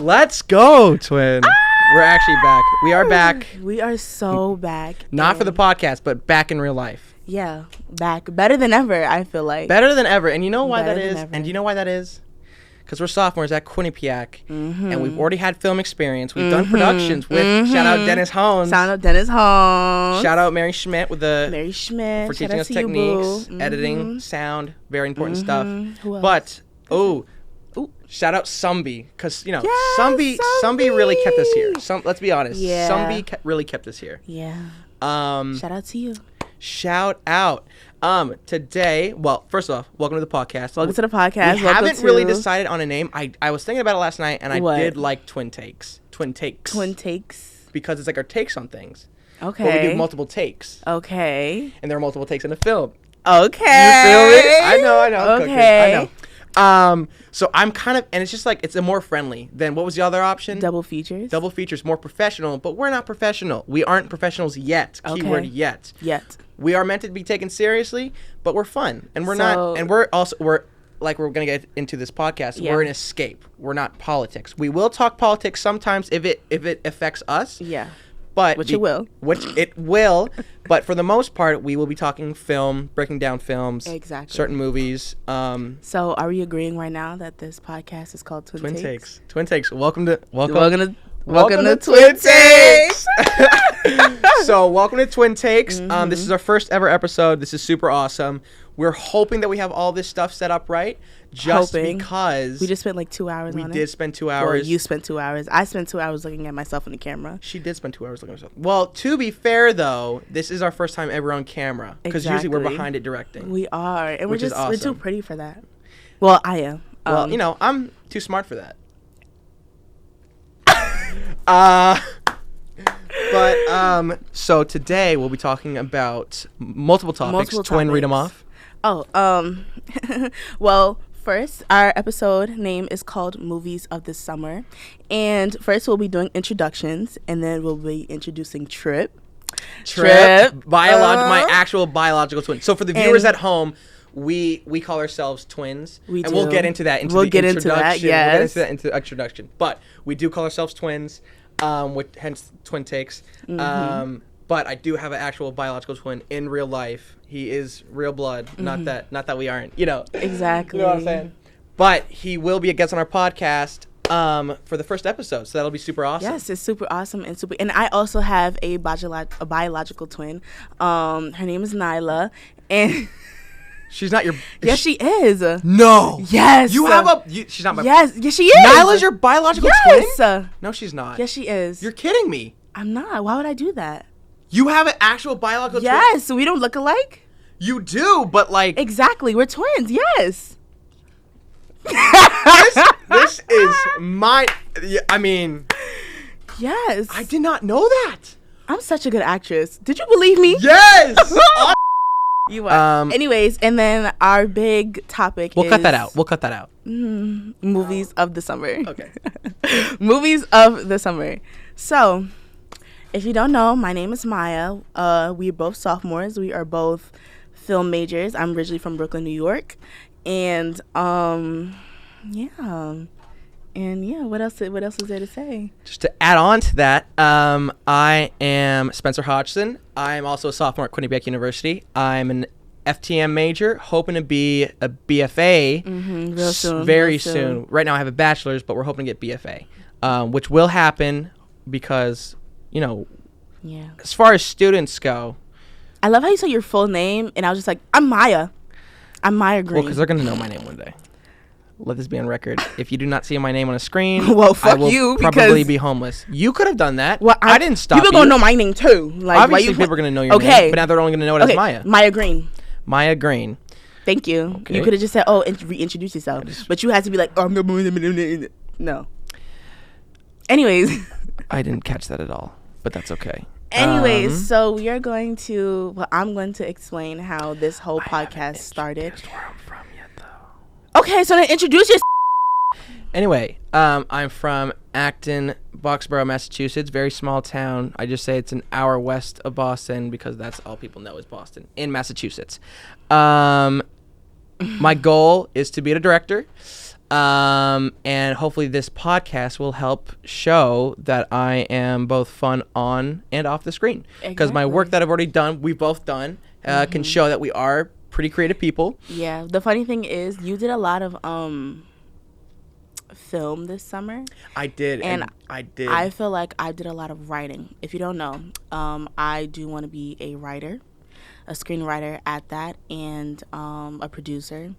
Let's go, twin. We're actually back. We are back. We are so back. Not for the podcast, but back in real life. Yeah, back. Better than ever, I feel like. Better than ever. And you know why Better that is? than ever. And do you know why that is? Because we're sophomores at Quinnipiac, and we've already had film experience. We've done productions with, shout out Dennis Holmes. Shout out Dennis Holmes. Shout out Mary Schmidt with the Mary Schmidt. for Shout teaching out us to you, techniques, boo. editing, sound, very important stuff. Who else? But shout out Sumby, because you know Yes, Sumby really kept us here. Let's be honest, Yeah. Sumby really kept us here. Yeah. Shout Shout out to you. Shout out. Today, well, first off, welcome to the podcast. Welcome to the podcast. We Welcome haven't really decided on a name. I was thinking about it last night, and I did like Twin Takes. Twin Takes. Because it's like our takes on things. Okay. But we do multiple takes. Okay. And there are multiple takes in the film. Okay. You feel me? I know. Okay. I know. So I'm kind of, and it's just like, it's a more friendly than, what was the other option? Double features. Double features, more professional, but we're not professional. We aren't professionals yet. Okay. Keyword yet. Yet. We are meant to be taken seriously, but we're fun. And we're not, and we're going to get into this podcast. Yeah. We're an escape. We're not politics. We will talk politics sometimes if it affects us. Yeah. Which it will. Which it will. But for the most part, we will be talking film, breaking down films. Exactly. Certain movies. So are we agreeing right now that this podcast is called Twin Takes? Twin Takes. Welcome to Twin Takes. So welcome to Twin Takes. This is our first ever episode. This is super awesome. We're hoping that we have all this stuff set up right. Because we just spent like 2 hours on it. We did spend 2 hours. Or you spent 2 hours. I spent 2 hours looking at myself in the camera. She did spend 2 hours looking at herself. Well, to be fair, though, this is our first time ever on camera. Because usually we're behind it directing. We are. And which is awesome. We're too pretty for that. Well, I am. Well, I'm too smart for that. So today we'll be talking about multiple topics. Twin, read them off. Well, first, our episode name is called Movies of the Summer. And first we'll be doing introductions, and then we'll be introducing Trip. My actual biological twin. So for the viewers at home, we call ourselves twins. We'll get into that Yes. We'll get into that into the introduction. But we do call ourselves twins, hence Twin Takes. But I do have an actual biological twin in real life. He is real blood. Not that we aren't. Exactly. You know what I'm saying? But he will be a guest on our podcast for the first episode, so that'll be super awesome. Yes, it's super awesome and I also have a biological twin. Her name is Nyla, and she's not your. Yes, she is. No. Yes. You have she's not my. Yes, she is. Nyla's your biological twin? No, she's not. Yes, she is. You're kidding me. I'm not. Why would I do that? You have an actual biological twin? Yes, we don't look alike. You do, but like. Exactly, we're twins. Yes. This is my. I mean. Yes. I did not know that. I'm such a good actress. Did you believe me? Yes. You are. Anyways, and then our big topic We'll cut that out. Movies of the summer. Okay. Movies of the summer. So, if you don't know, my name is Maya. We're both sophomores. We are both film majors. I'm originally from Brooklyn, New York. And, what else is there to say? Just to add on to that, I am Spencer Hodgson. I'm also a sophomore at Quinnipiac University. I'm an FTM major, hoping to be a BFA very soon. Right now I have a bachelor's, but we're hoping to get BFA, which will happen because, as far as students go. I love how you say your full name, and I was just like, I'm Maya. I'm Maya Greene. Well, because they're going to know my name one day. Let this be on record. If you do not see my name on a screen, well, fuck I will you, probably be homeless. You could have done that. Well, I didn't stop you. People gonna know my name too. Like, obviously, people are gonna know your name, but now they're only gonna know it as Maya. Maya Greene. Maya Greene. Thank you. Okay. You could have just said, reintroduce yourself. But you had to be like, no. Anyways. I didn't catch that at all, but that's okay. Anyways, so we are going to, I'm going to explain how this whole podcast started. Where I'm from yet, though. Okay, so then introduce yourself. Anyway, I'm from Acton, Boxborough, Massachusetts. Very small town. I just say it's an hour west of Boston because that's all people know is Boston in Massachusetts. My goal is to be a director. And hopefully this podcast will help show that I am both fun on and off the screen. Because my work that I've already done, we've both done, can show that we are pretty creative people. Yeah. The funny thing is, you did a lot of film this summer. I did. And I did. I feel like I did a lot of writing. If you don't know, I do want to be a writer, a screenwriter at that, and a producer.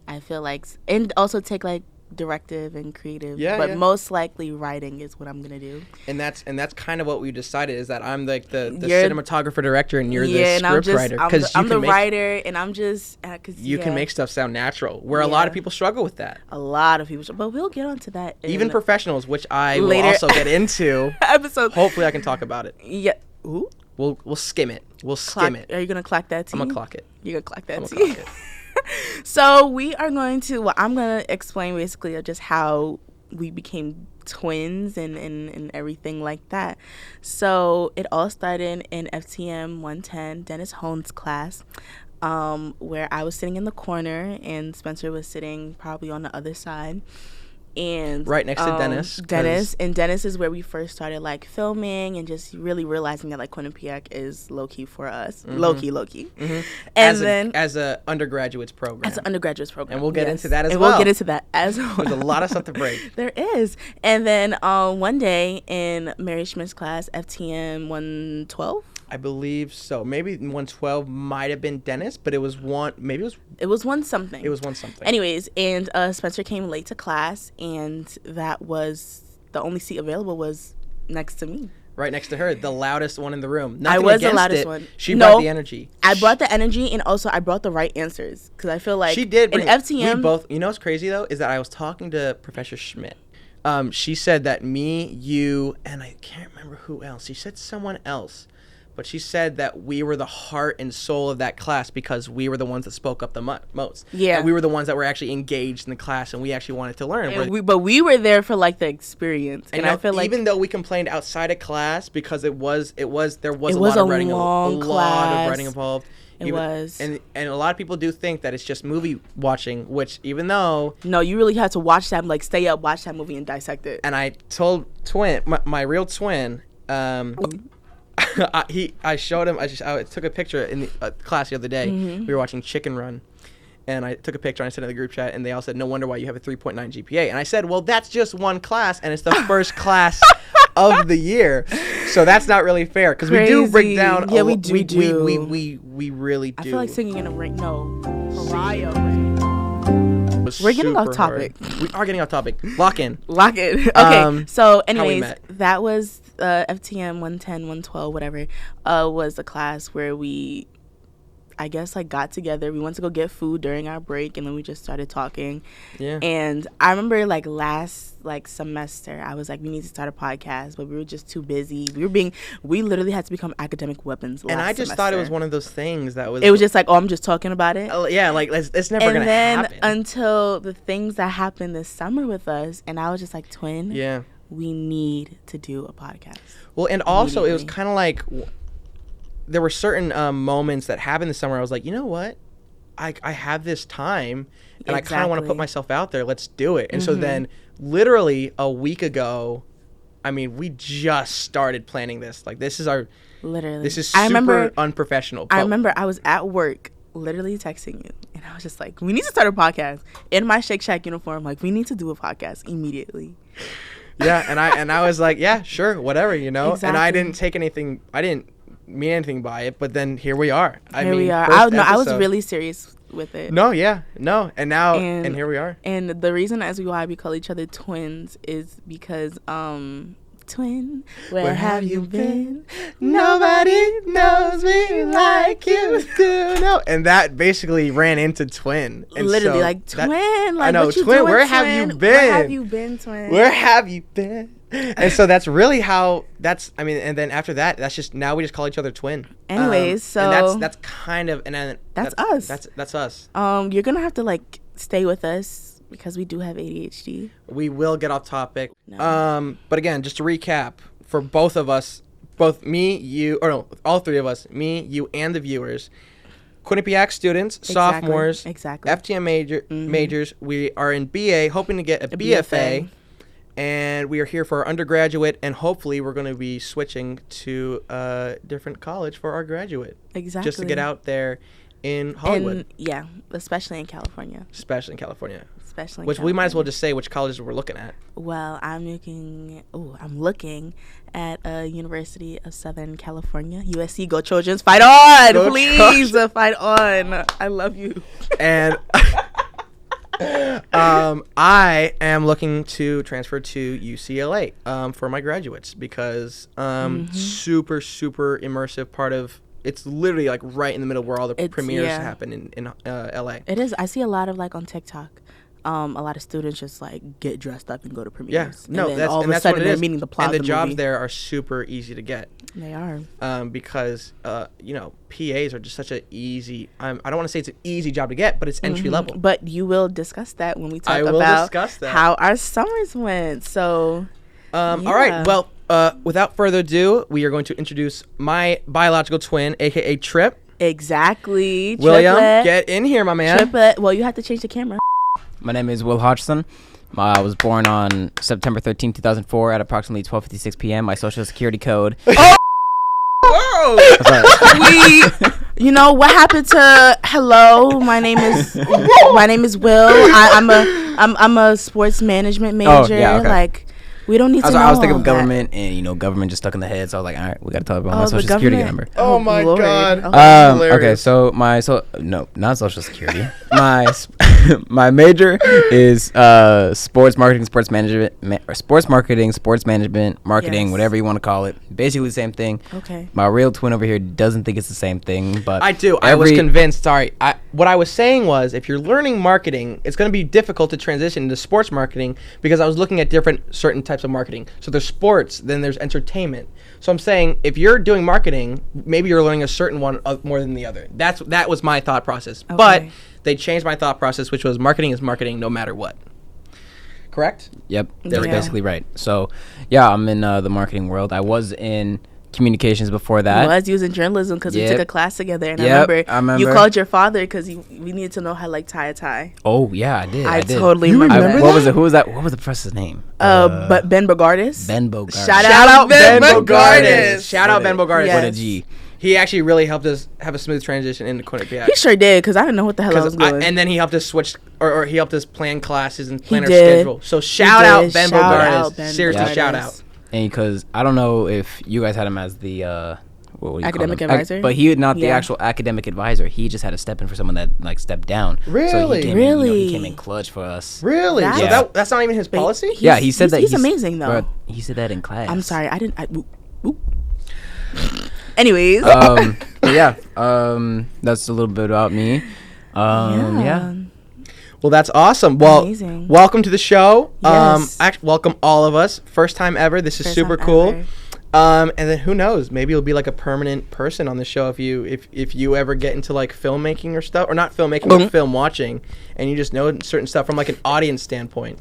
I feel like, and also take like directive and creative, but most likely writing is what I'm gonna do. And that's kind of what we decided, is that I'm like the cinematographer director and you're the script writer, because I'm the writer, and I'm just because you can make stuff sound natural, where a lot of people struggle with that. A lot of people, but we'll get onto that. Even professionals, which I will also get into. Episode. Hopefully, I can talk about it. Yeah. Ooh. We'll skim it. We'll skim it. Are you gonna clock that tea? I'm gonna clock it. You're gonna clock that tea. So we are going to, I'm going to explain basically just how we became twins and everything like that. So it all started in FTM 110, Dennis Holmes' class, where I was sitting in the corner and Spencer was sitting probably on the other side. And right next to Dennis. Dennis is where we first started like filming and just really realizing that like Quinnipiac is low key for us. Low key. Mm-hmm. And as a undergraduates program. And we'll get into that as well. We'll get into that as well. There's a lot of stuff to break. There is. And then one day in Mary Schmidt's class, FTM 112. I believe so. Maybe 112 might have been Dennis, but it was one. Maybe it was one something. It was one something. Anyways, and Spencer came late to class, and that was the only seat available was next to me. Right next to her, the loudest one in the room. I was the loudest one. She brought the energy. I brought the energy, and also I brought the right answers, because I feel like she did. In FTM, we both. You know what's crazy though is that I was talking to Professor Schmidt. She said that me, you, and I can't remember who else. She said someone else. But she said that we were the heart and soul of that class because we were the ones that spoke up the most. Yeah. And we were the ones that were actually engaged in the class, and we actually wanted to learn. But we were there for like the experience. And I feel like even though we complained outside of class because there was a lot of writing, a lot of writing involved. And a lot of people do think that it's just movie watching, which even though no, you really have to watch that, like stay up, watch that movie and dissect it. And I told my real twin, I showed him. I took a picture in the class the other day. Mm-hmm. We were watching Chicken Run, and I took a picture and I sent it in the group chat, and they all said, "No wonder why you have a 3.9 GPA." And I said, "Well, that's just one class, and it's the first class of the year, so that's not really fair because we do break down." Yeah, we do. We really do. I feel like singing in a ring. No, Mariah. We're getting off topic. We are getting off topic. Lock in. Okay. So, anyways, that was FTM 110, 112, whatever. Was a class where we, I guess, like got together. We went to go get food during our break, and then we just started talking. Yeah. And I remember like last semester, I was like, we need to start a podcast, but we were just too busy. We literally had to become academic weapons. And I just semester. thought it was one of those things that was. It was just like, oh, I'm just talking about it. Yeah, like it's never gonna happen. And then until the things that happened this summer with us, and I was just like, twin. Yeah. We need to do a podcast. Well, and also it was kind of like there were certain moments that happened this summer. I was like, you know what? I have this time, and I kind of want to put myself out there. Let's do it. And so then, literally a week ago, I mean, we just started planning this. Like, this is super unprofessional. I remember I was at work, literally texting you, and I was just like, we need to start a podcast in my Shake Shack uniform. Like, we need to do a podcast immediately. Yeah, and I was like, yeah, sure, whatever, you know. Exactly. And I didn't mean anything by it, but then here we are. I was really serious with it. And here we are. And the reason as why we call each other twins is because twin, where have you been? Nobody knows me like you do. No, and that basically ran into twin. And literally, so like twin. Like, I know, what you twin. Doing, where twin? Have you been? Where have you been, twin? Where have you been? And so that's really how. And then after that, that's just now we just call each other twin. Anyways, so and that's kind of and then that's us. That's us. You're gonna have to like stay with us. Because we do have ADHD. We will get off topic. No. But again, just to recap, for both of us, all three of us, me, you, and the viewers, Quinnipiac students, sophomores, Exactly. FTM majors. We are in BA, hoping to get a BFA. And we are here for our undergraduate, and hopefully we're going to be switching to a different college for our graduate. Exactly. Just to get out there in Hollywood. Especially in California. Which we might as well just say which colleges we're looking at. Well, I'm looking at University of Southern California, USC. Go Trojans, fight on, please, fight on. I love you. And I am looking to transfer to UCLA for my graduates because super immersive part of. It's literally like right in the middle where all the premieres happen in LA. It is. I see a lot of like on TikTok. A lot of students just like get dressed up and go to premieres. Yeah, no, and then all of a sudden they're meeting the plot. And the jobs movie. there are super easy to get. They are. Because PAs are just such an easy. I don't want to say it's an easy job to get, but it's entry level. But you will discuss that when we talk about how our summers went. So. All right. Well, without further ado, we are going to introduce my biological twin, aka Trip. Exactly. William, get in here, my man. Triplet. Well, you have to change the camera. My name is Will Hodgson. I was born on September 13, 2004 at approximately 12:56 p.m. My social security code. Oh! Whoa! You know what happened to hello? My name is Will. I'm a sports management major. Oh, yeah, okay. Like we don't need to know. I was thinking of government, and government just stuck in the head. So I was like, all right, we got to talk about my social security number. Oh my Lord. God. Okay, so not social security. My major is sports marketing, sports management, marketing, whatever you want to call it. Basically the same thing. Okay. My real twin over here doesn't think it's the same thing, but I do. I was convinced. Sorry. What I was saying was, if you're learning marketing, it's going to be difficult to transition into sports marketing because I was looking at certain types of marketing. So there's sports, then there's entertainment. So I'm saying if you're doing marketing, maybe you're learning a certain one more than the other. That was my thought process. Okay. But they changed my thought process, which was marketing is marketing no matter what. Correct? Yep, that's basically right. So, yeah, I'm in the marketing world. I was in communications before that. You was using journalism because we took a class together, and I remember you called your father because we needed to know how to tie a tie. Oh yeah, I did. I totally remember that. What was it? Who was that? What was the professor's name? But Ben Bogardus. Ben Bogardus. Shout out Ben Bogardus. Shout out Ben Bogardus. Yes. What a G. He actually really helped us have a smooth transition into Quinnipiac. He sure did, because I didn't know what the hell I was doing. And then he helped us switch, or he helped us plan classes and plan our schedule. So shout out Ben Bogardus. Seriously, shout out. And because I don't know if you guys had him as the academic advisor, but he not the actual academic advisor. He just had to step in for someone that like stepped down. Really? So he came in, he came in clutch for us. Really? So that's not even his policy? Yeah, he said that. He's amazing though. He said that in class. I'm sorry, I didn't. Anyways. That's a little bit about me. Yeah. Well, that's awesome. Well, amazing. Welcome to the show. Yes. Welcome all of us. First time ever. This is super cool. And then who knows? Maybe you'll be like a permanent person on the show if you ever get into like filmmaking or stuff, or not filmmaking, but film watching, and you just know certain stuff from like an audience standpoint.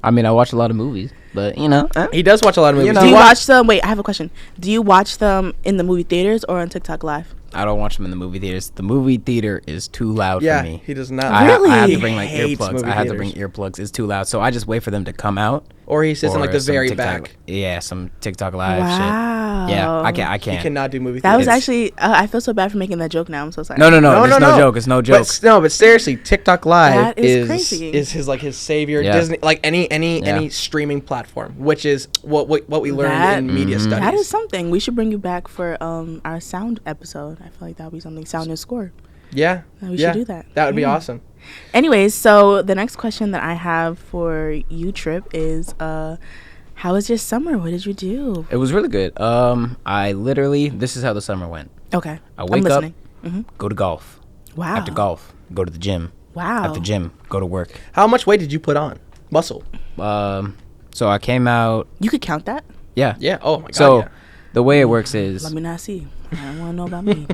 I mean, I watch a lot of movies, but he does watch a lot of movies. Do you watch them? Wait, I have a question. Do you watch them in the movie theaters or on TikTok Live? I don't watch them in the movie theaters. The movie theater is too loud for me. He does not. Really? I have to bring like earplugs. I have to bring earplugs. It's too loud. So I just wait for them to come out. Or he sits in like the very TikTok, back. Yeah, some TikTok Live wow. shit. Yeah, I can't. He cannot do movie theaters. theaters. That was actually. I feel so bad for making that joke now. I'm so sorry. No. It's no joke. It's no joke. But seriously, TikTok Live that is crazy. is his savior. Yeah. Disney, like any streaming platform, which is what we learned in media studies. That is something. We should bring you back for our sound episode. I feel like that would be something. Sound and score. Yeah. We should do that. That would be awesome. Anyways, so the next question that I have for you, Trip, is how was your summer? What did you do? It was really good. This is how the summer went. Okay. I wake up, go to golf. Wow. After golf, go to the gym. Wow. After gym, go to work. How much weight did you put on? Muscle. So I came out. You could count that? Yeah. Yeah. Oh my god. So the way it works is. Let me not see. I don't want to know about me.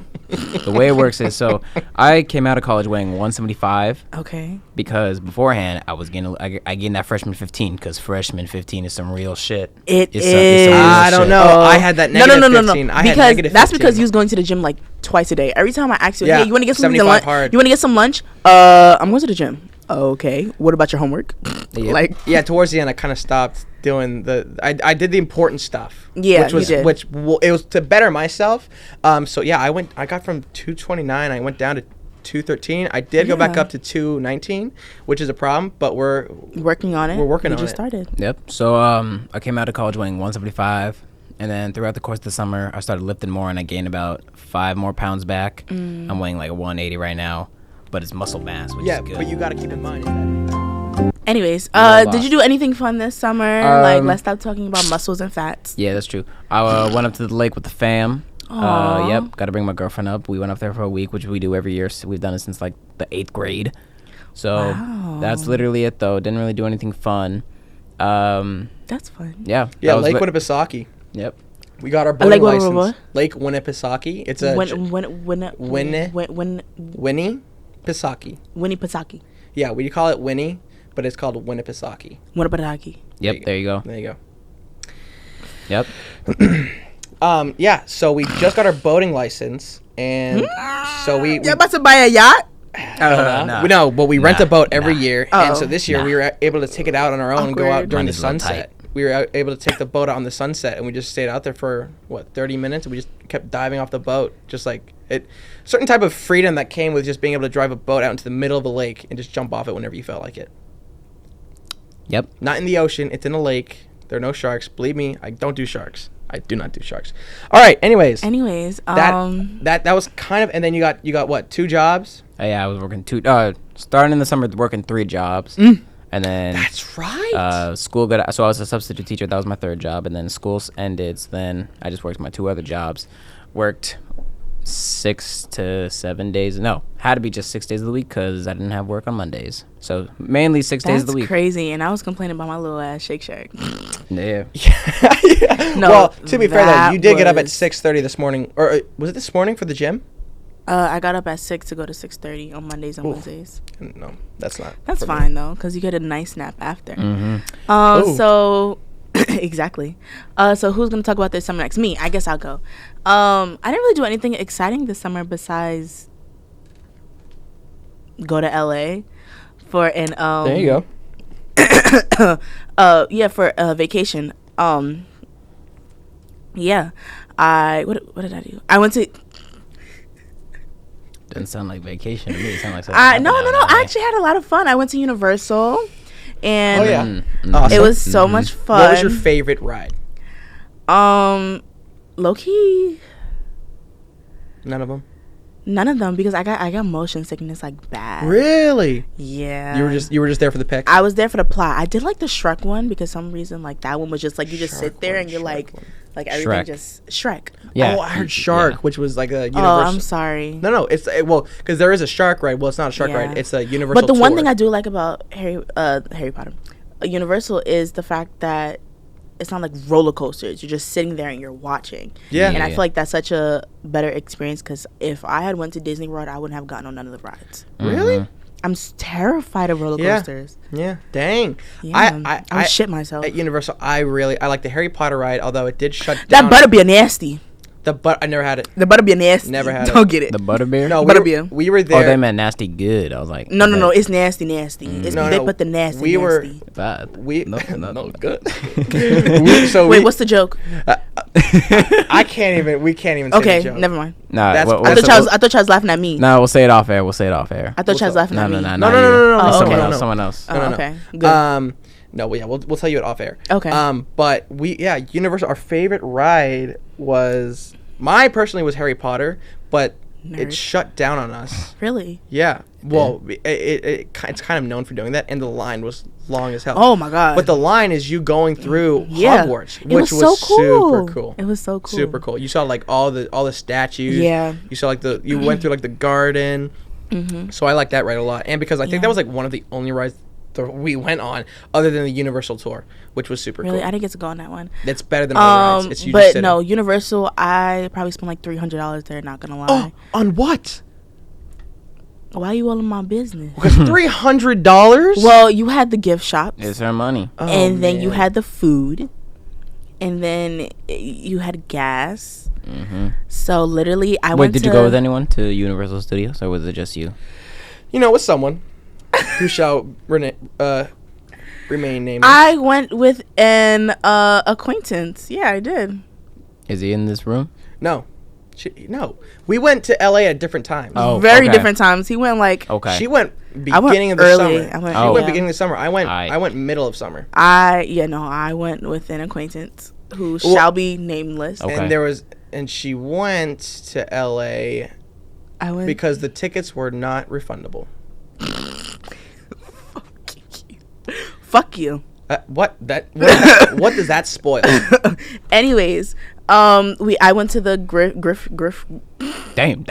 The way it works is, so I came out of college weighing 175. Okay. Because beforehand I was getting I gained that freshman 15 because freshman 15 is some real shit. It's some is. real I don't shit. know. I had that negative 15. I had Because negative that's 15. because you was going to the gym like twice a day. Every time I asked you, Yeah, hey, you want to get some 75 lunch? hard. You want to get some lunch? I'm going to the gym. Okay. What about your homework? Yep. Like, Yeah, towards the end, I kind of stopped doing I did the important stuff. Yeah, which was you did. it was to better myself. So yeah, I got from 229. I went down to 213. I did go back Yeah. up to 219, which is a problem, but we're working on it. We're working we on just it. started. Yep. So I came out of college weighing 175, and then throughout the course of the summer I started lifting more, and I gained about 5 more pounds back. I'm weighing like 180 right now, but it's muscle mass, which is good. but you got to keep in mind. Anyways, Yeah, did you do anything fun this summer? Like, let's stop talking about muscles and fats. Yeah, that's true. I went up to the lake with the fam. Aw. Yep, got to bring my girlfriend up. We went up there for a week, which we do every year. So we've done it since like the 8th grade. So Wow. that's literally it, though. Didn't really do anything fun. That's fun. Yeah. Yeah, that was Lake li- Winnipesaukee. Yep. We got our Lake boating what? license. Lake Winnipesaukee. It's a Winnipesaukee. Yeah, we call it Winnie, but it's called Winnipesaukee. Winnipesaukee. Yep. There you go. There you Yep. go. Yeah, so we just got our boating license, and so we You're about to buy a yacht? Nah. no, but we rent a boat every year, and so Oh. this year we were able to take it out on our own and go out Awkward. during the Money's a little sunset. We were able to take the boat out on the sunset, and we just stayed out there for 30 minutes, and we just kept diving off the boat, just like it. Certain type of freedom that came with just being able to drive a boat out into the middle of the lake and just jump off it whenever you felt like it. Yep. Not in the ocean; it's in a lake. There are no sharks. Believe me, I don't do sharks. I do not do sharks. All right. Anyways, that was kind of, and then you got what, 2 jobs? Yeah, I was working starting in the summer working 3 jobs, and then That's right. school got, so I was a substitute teacher. That was my 3rd job, and then school ended. So then I just worked my 2 other jobs. Worked 6 to 7 days. No, had to be just 6 days of the week because I didn't have work on Mondays. So mainly 6 days of the That's week. crazy. And I was complaining about my little ass Shake Shack. Yeah. No, well, to be fair though, that you did get up at was- 6:30 this morning, or was it this morning for the gym? I got up at 6 to go to 6:30 on Mondays and Oof. Wednesdays. No, that's not. That's for me. fine though, because you get a nice nap after. Mm-hmm. Ooh. So exactly. So who's gonna talk about this summer next? Me. I guess I'll go. I didn't really do anything exciting this summer besides go to LA for an There you go. yeah, for a vacation. Yeah. What did I do? I went to Doesn't sound like vacation to me. It sounds like something. no. happened out I in actually had a lot of fun. I went to Universal, and Oh yeah. Mm-hmm. Awesome. it was so much fun. What was your favorite ride? Low key, None of them. none of them, because I got motion sickness like bad. Really? Yeah. You were just there for the pic. I was there for the plot. I did like the Shrek one because some reason like that one was just like you just sit there and you're like everything Shrek. just Shrek. Yeah. Oh, I heard Shark, Yeah. which was like a Universal. Oh, I'm sorry. No, it's well, because there is a shark ride. Well, it's not a shark Yeah. ride. It's a Universal. But the one tour. thing I do like about Harry Potter, Universal, is the fact that it's not like roller coasters. You're just sitting there and you're watching. Yeah. And I Yeah. feel like that's such a better experience because if I had went to Disney World, I wouldn't have gotten on none of the rides. Really? I'm terrified of roller Yeah. coasters. Yeah. Dang. Yeah, I would shit myself. At Universal, I like the Harry Potter ride, although it did shut That down. butterbeer nasty. I never had it. The butterbeer nasty. Never had it. Don't get it. The butterbeer? No, Butterbeer. we were Oh, there. they meant nasty good. I was like, No, is that it's nasty. It's, No, they no, put the nasty. we were- nasty. bad? we no, no good. Wait, what's the joke? I can't even. We can't even. Say Okay, the joke. never mind. Nah, That's- what- I I what's thought the- y'all was laughing at me. No, we'll say it off air. We'll say it off air. I thought y'all was laughing No, at no, me. no, No, not no, you. no, no, no, Someone okay. else. no. Someone else. Oh, No, no. okay. Good. No, well, yeah, we'll tell you it off air. Okay. But Universal. Our favorite ride was personally was Harry Potter, but Nerd. it shut down on us. Really? Yeah. Well, it's kind of known for doing that, and the line was long as hell. Oh my god. But the line is you going through Yeah. Hogwarts, It which was so cool. super cool. It was so cool. Super cool. You saw like all the statues. Yeah. You saw like you went through like the garden. Mm-hmm. So I like that ride a lot, and because I think Yeah. that was like one of the only rides we went on, other than the Universal tour, which was super Really, cool. I didn't get to go on that one. It's better than other rides. It's you just But sit no, in. Universal, I probably spent like $300 there. Not gonna lie. Oh, on what? Why are you all in my business? Because $300. Well, you had the gift shops, It's her money. Oh, and then you man. had the food, and then you had gas. Mm-hmm. So literally, I Wait, went. did you go with anyone to Universal Studios, or was it just you? with someone who shall remain nameless. I went with an acquaintance. Yeah, I did. Is he in this room? No. No. We went to LA at different times. Oh, Very okay. different times. He went like. Okay. She went I went beginning of the early. summer. I went, She Oh. went yeah. beginning of the summer. I went Aight. I went middle of summer. I went with an acquaintance who shall be nameless. Okay. And she went to LA I went because the tickets were not refundable. Fuck you. What does that spoil? Anyways, I went to the Griff. Damn.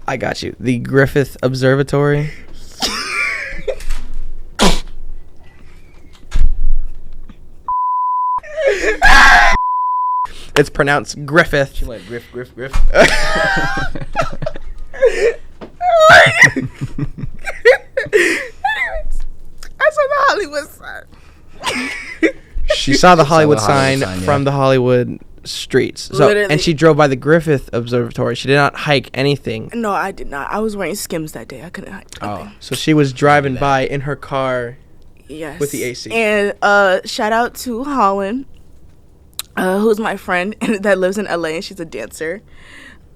I got you. The Griffith Observatory. It's pronounced Griffith. She went Griff. I saw the Hollywood sign. She saw the Hollywood Hollywood sign sign, yeah. from the Hollywood streets. So, Literally. and she drove by the Griffith Observatory. She did not hike anything. No, I did not. I was wearing Skims that day. I couldn't hide. Oh. So she was driving by in her car. Yes. With the AC. And shout out to Holland, who's my friend that lives in LA, and she's a dancer.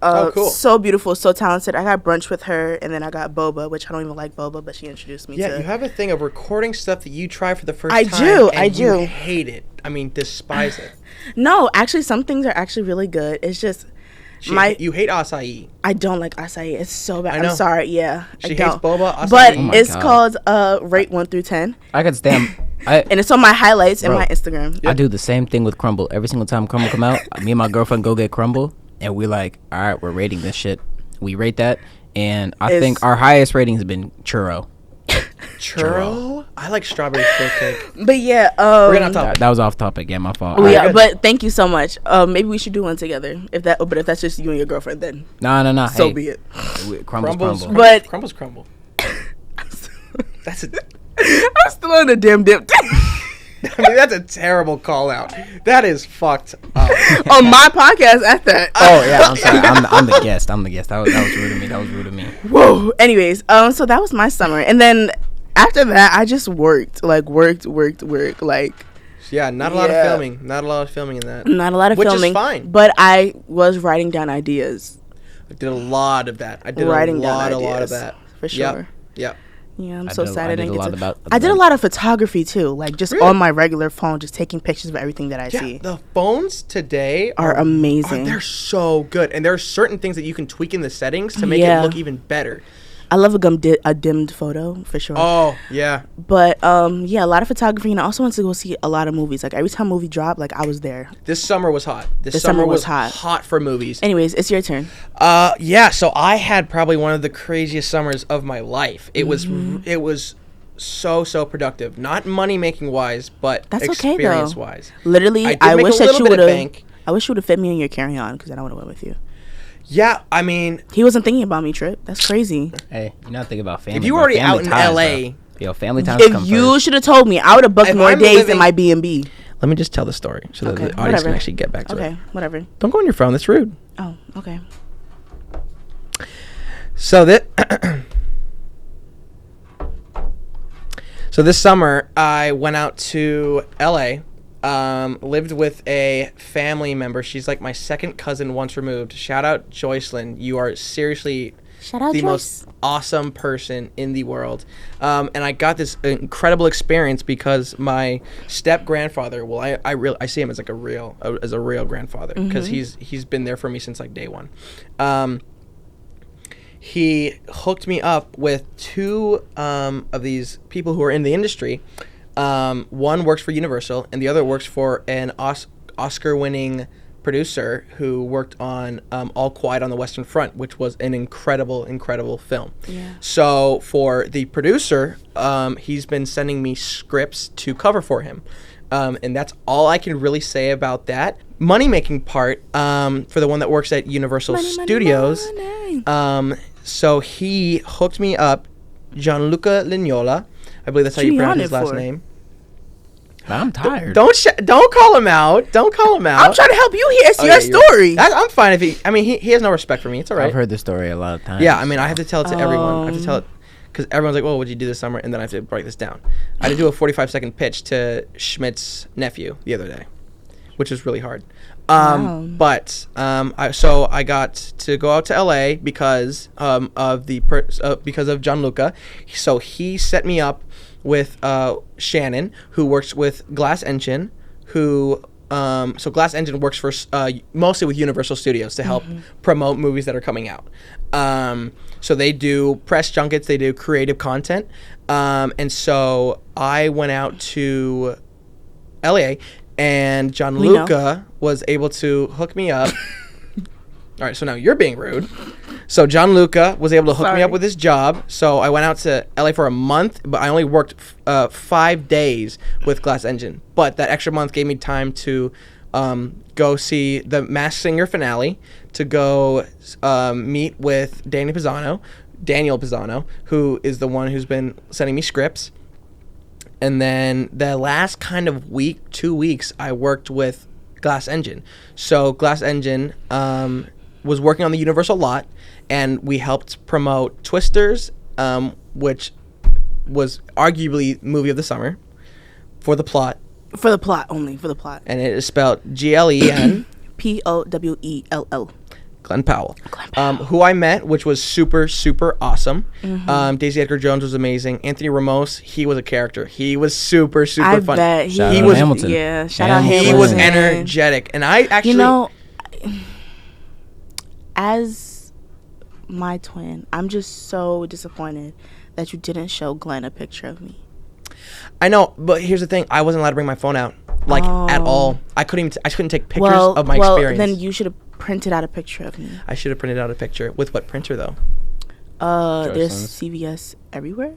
Oh, cool. So beautiful, so talented. I got brunch with her, and then I got boba, which I don't even like boba, but she introduced me to. Yeah, you have a thing of recording stuff that you try for the first I time. do, And I you do. hate it. I mean, despise it. No, actually, some things are actually really good. It's just You hate acai. I don't like acai. It's so bad. I know. I'm sorry. Yeah, She I hates don't. boba, acai. But Oh my it's God. called rate 1 through 10, I could stand. and it's on my highlights and Bro. my Instagram. I do the same thing with crumble. Every single time crumble come out, me and my girlfriend go get crumble, and we're like, all right, we're rating this shit. We rate that, and I It's- think our highest rating has been churro. Churro? I like strawberry shortcake. But yeah, We're gonna talk. That was off topic. Yeah, my fault. Oh, Alright, yeah, good. but thank you so much. Maybe we should do one together. If that's just you and your girlfriend, then No. so Hey, be it. Crumble's Crumbles, crumble. But- crumbles crumble. That's a. I'm still on the damn dip I mean, that's a terrible call out. That is fucked up. on my podcast at that. Oh yeah, I'm sorry. I'm the guest. That was rude of me. Whoa. Anyways, so that was my summer, and then after that, I just worked. Like Yeah, not a lot Yeah. of filming. Not a lot of filming in that. not a lot of Which is filming, fine. but I was writing down ideas. I did a lot of that. I did Writing a down lot of ideas, that. for sure. Yep. Yeah, I'm I so did a- sad I I did didn't a get lot to. about- I did a lot of photography too, like just Really? on my regular phone, just taking pictures of everything that I Yeah, see. the phones today Are amazing. they're so good, and there are certain things that you can tweak in the settings to make Yeah. it look even better. I love a dimmed photo for sure. Oh yeah, But yeah, a lot of photography, and I also went to go see a lot of movies. Like every time a movie dropped, like I was there. this summer was hot. This summer summer was was hot. hot for movies. Anyways, it's your turn. Yeah. So I had probably one of the craziest summers of my life. It Mm-hmm. was so productive. Not money making wise, but That's okay, though. experience wise. Literally, I did I make wish a that little you bit would of have. bank. I wish you would have fit me in your carry on because then I would have went with you. Yeah, I mean, He wasn't thinking about me, Trip. That's crazy. Hey, you're not thinking about family. if you bro. already Family out in ties, LA, bro. Yo, family times If come you first. should have told me, I would have booked If more I'm days living- in my B&B. let me just tell the story so that Okay, the audience can whatever. actually get back to it. Okay, whatever. Don't go on your phone. That's rude. Oh, okay. So that. So this summer, I went out to LA, lived with a family member. She's like my second cousin once removed. Shout out Joycelyn. You are seriously Shout out the Joyce. most awesome person in the world. And I got this incredible experience because my step grandfather, well, I see him as like a real grandfather because he's been there for me since like day one. He hooked me up with two of these people who are in the industry. One works for Universal, and the other works for an Oscar-winning producer who worked on All Quiet on the Western Front, which was an incredible film. Yeah. So for the producer, he's been sending me scripts to cover for him. And that's all I can really say about that. Money-making part, for the one that works at Universal Studios. Money. So he hooked me up, Gianluca Lignola. I believe that's how you pronounce his last name. I'm tired. Don't call him out. Don't call him out. I'm trying to help you here. It's your story. I'm fine if he. I mean, he has no respect for me. It's all right. I've heard this story a lot of times. Yeah, I mean, I have to tell it to everyone. I have to tell it because everyone's like, "Well, what'd you do this summer?" And then I have to break this down. I had to do a 45-second pitch to Schmidt's nephew the other day, which was really hard. But I got to go out to LA because because of Gianluca. So he set me up with Shannon, who works with Glass Engine, so Glass Engine works for mostly with Universal Studios to help promote movies that are coming out. So they do press junkets, they do creative content, and so I went out to LA, and Gianluca was able to hook me up. All right, so now you're being rude. So Gianluca was able to hook me up with his job. So I went out to LA for a month, but I only worked 5 days with Glass Engine. But that extra month gave me time to go see the Masked Singer finale, to go meet with Daniel Pisano, who is the one who's been sending me scripts. And then the last kind of 2 weeks, I worked with Glass Engine. So Glass Engine was working on the Universal lot, and we helped promote Twisters, which was arguably movie of the summer, for the plot. For the plot only, for the plot. And it is spelled Glen Powell. Glen Powell, who I met, which was super awesome. Daisy Edgar Jones was amazing. Anthony Ramos, he was a character. He was super fun. I bet he was Hamilton. Yeah, shout out Hamilton. He was energetic, and I actually, as my twin, I'm just so disappointed that you didn't show Glenn a picture of me. I know, but here's the thing: I wasn't allowed to bring my phone out, at all. I couldn't take pictures of my experience. Then you should have printed out a picture of me. I should have printed out a picture. With what printer, though? There's CVS everywhere.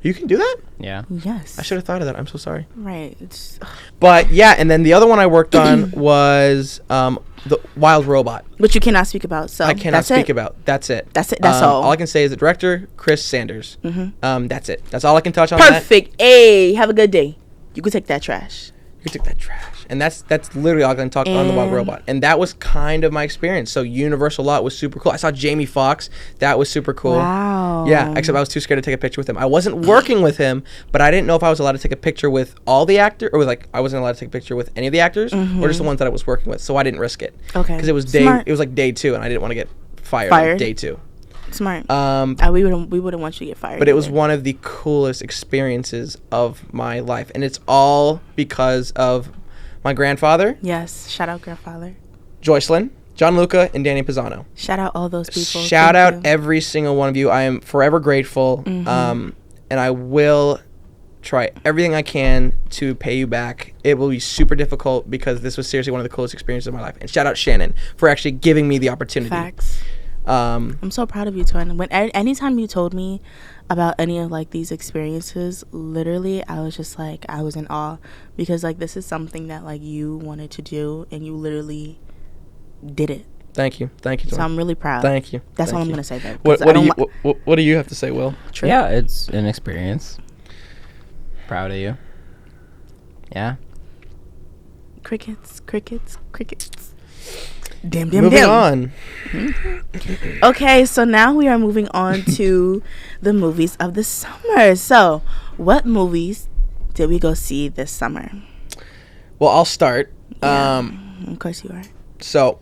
You can do that? Yeah. Yes. I should have thought of that. I'm so sorry. Right. But yeah, and then the other one I worked on was the Wild Robot. Which you cannot speak about. So I cannot speak about. That's it. That's it. That's all. All I can say is the director, Chris Sanders. That's it. That's all I can touch on. Perfect. Hey, have a good day. You can take that trash. You took that trash. And that's literally all I can talk on the Wild Robot. And that was kind of my experience. So Universal lot was super cool. I saw Jamie Foxx. That was super cool. Wow. Yeah, except I was too scared to take a picture with him. I wasn't working with him, but I didn't know if I was allowed to take a picture with all the actors, or I wasn't allowed to take a picture with any of the actors, or just the ones that I was working with. So I didn't risk it. Okay. Because it was like day 2, and I didn't want to get fired. On day 2. Smart. We wouldn't want you to get fired. But it was one of the coolest experiences of my life, and it's all because of my grandfather. Yes, shout out grandfather. Joycelyn, Gianluca, and Danny Pisano. Shout out all those people. Shout out every single one of you. I am forever grateful, and I will try everything I can to pay you back. It will be super difficult because this was seriously one of the coolest experiences of my life. And shout out Shannon for actually giving me the opportunity. Facts. I'm so proud of you, twin. Anytime you told me about any of these experiences, literally I was just I was in awe, because this is something that you wanted to do and you literally did it. Thank you, twin. So I'm really proud. Thank you. That's all I'm gonna say. Though. What do you have to say, Will? True. Yeah, it's an experience. Proud of you. Yeah. Crickets. Moving on. Okay, so now we are moving on to the movies of the summer. So, what movies did we go see this summer? Well, I'll start. Yeah, of course you are. So,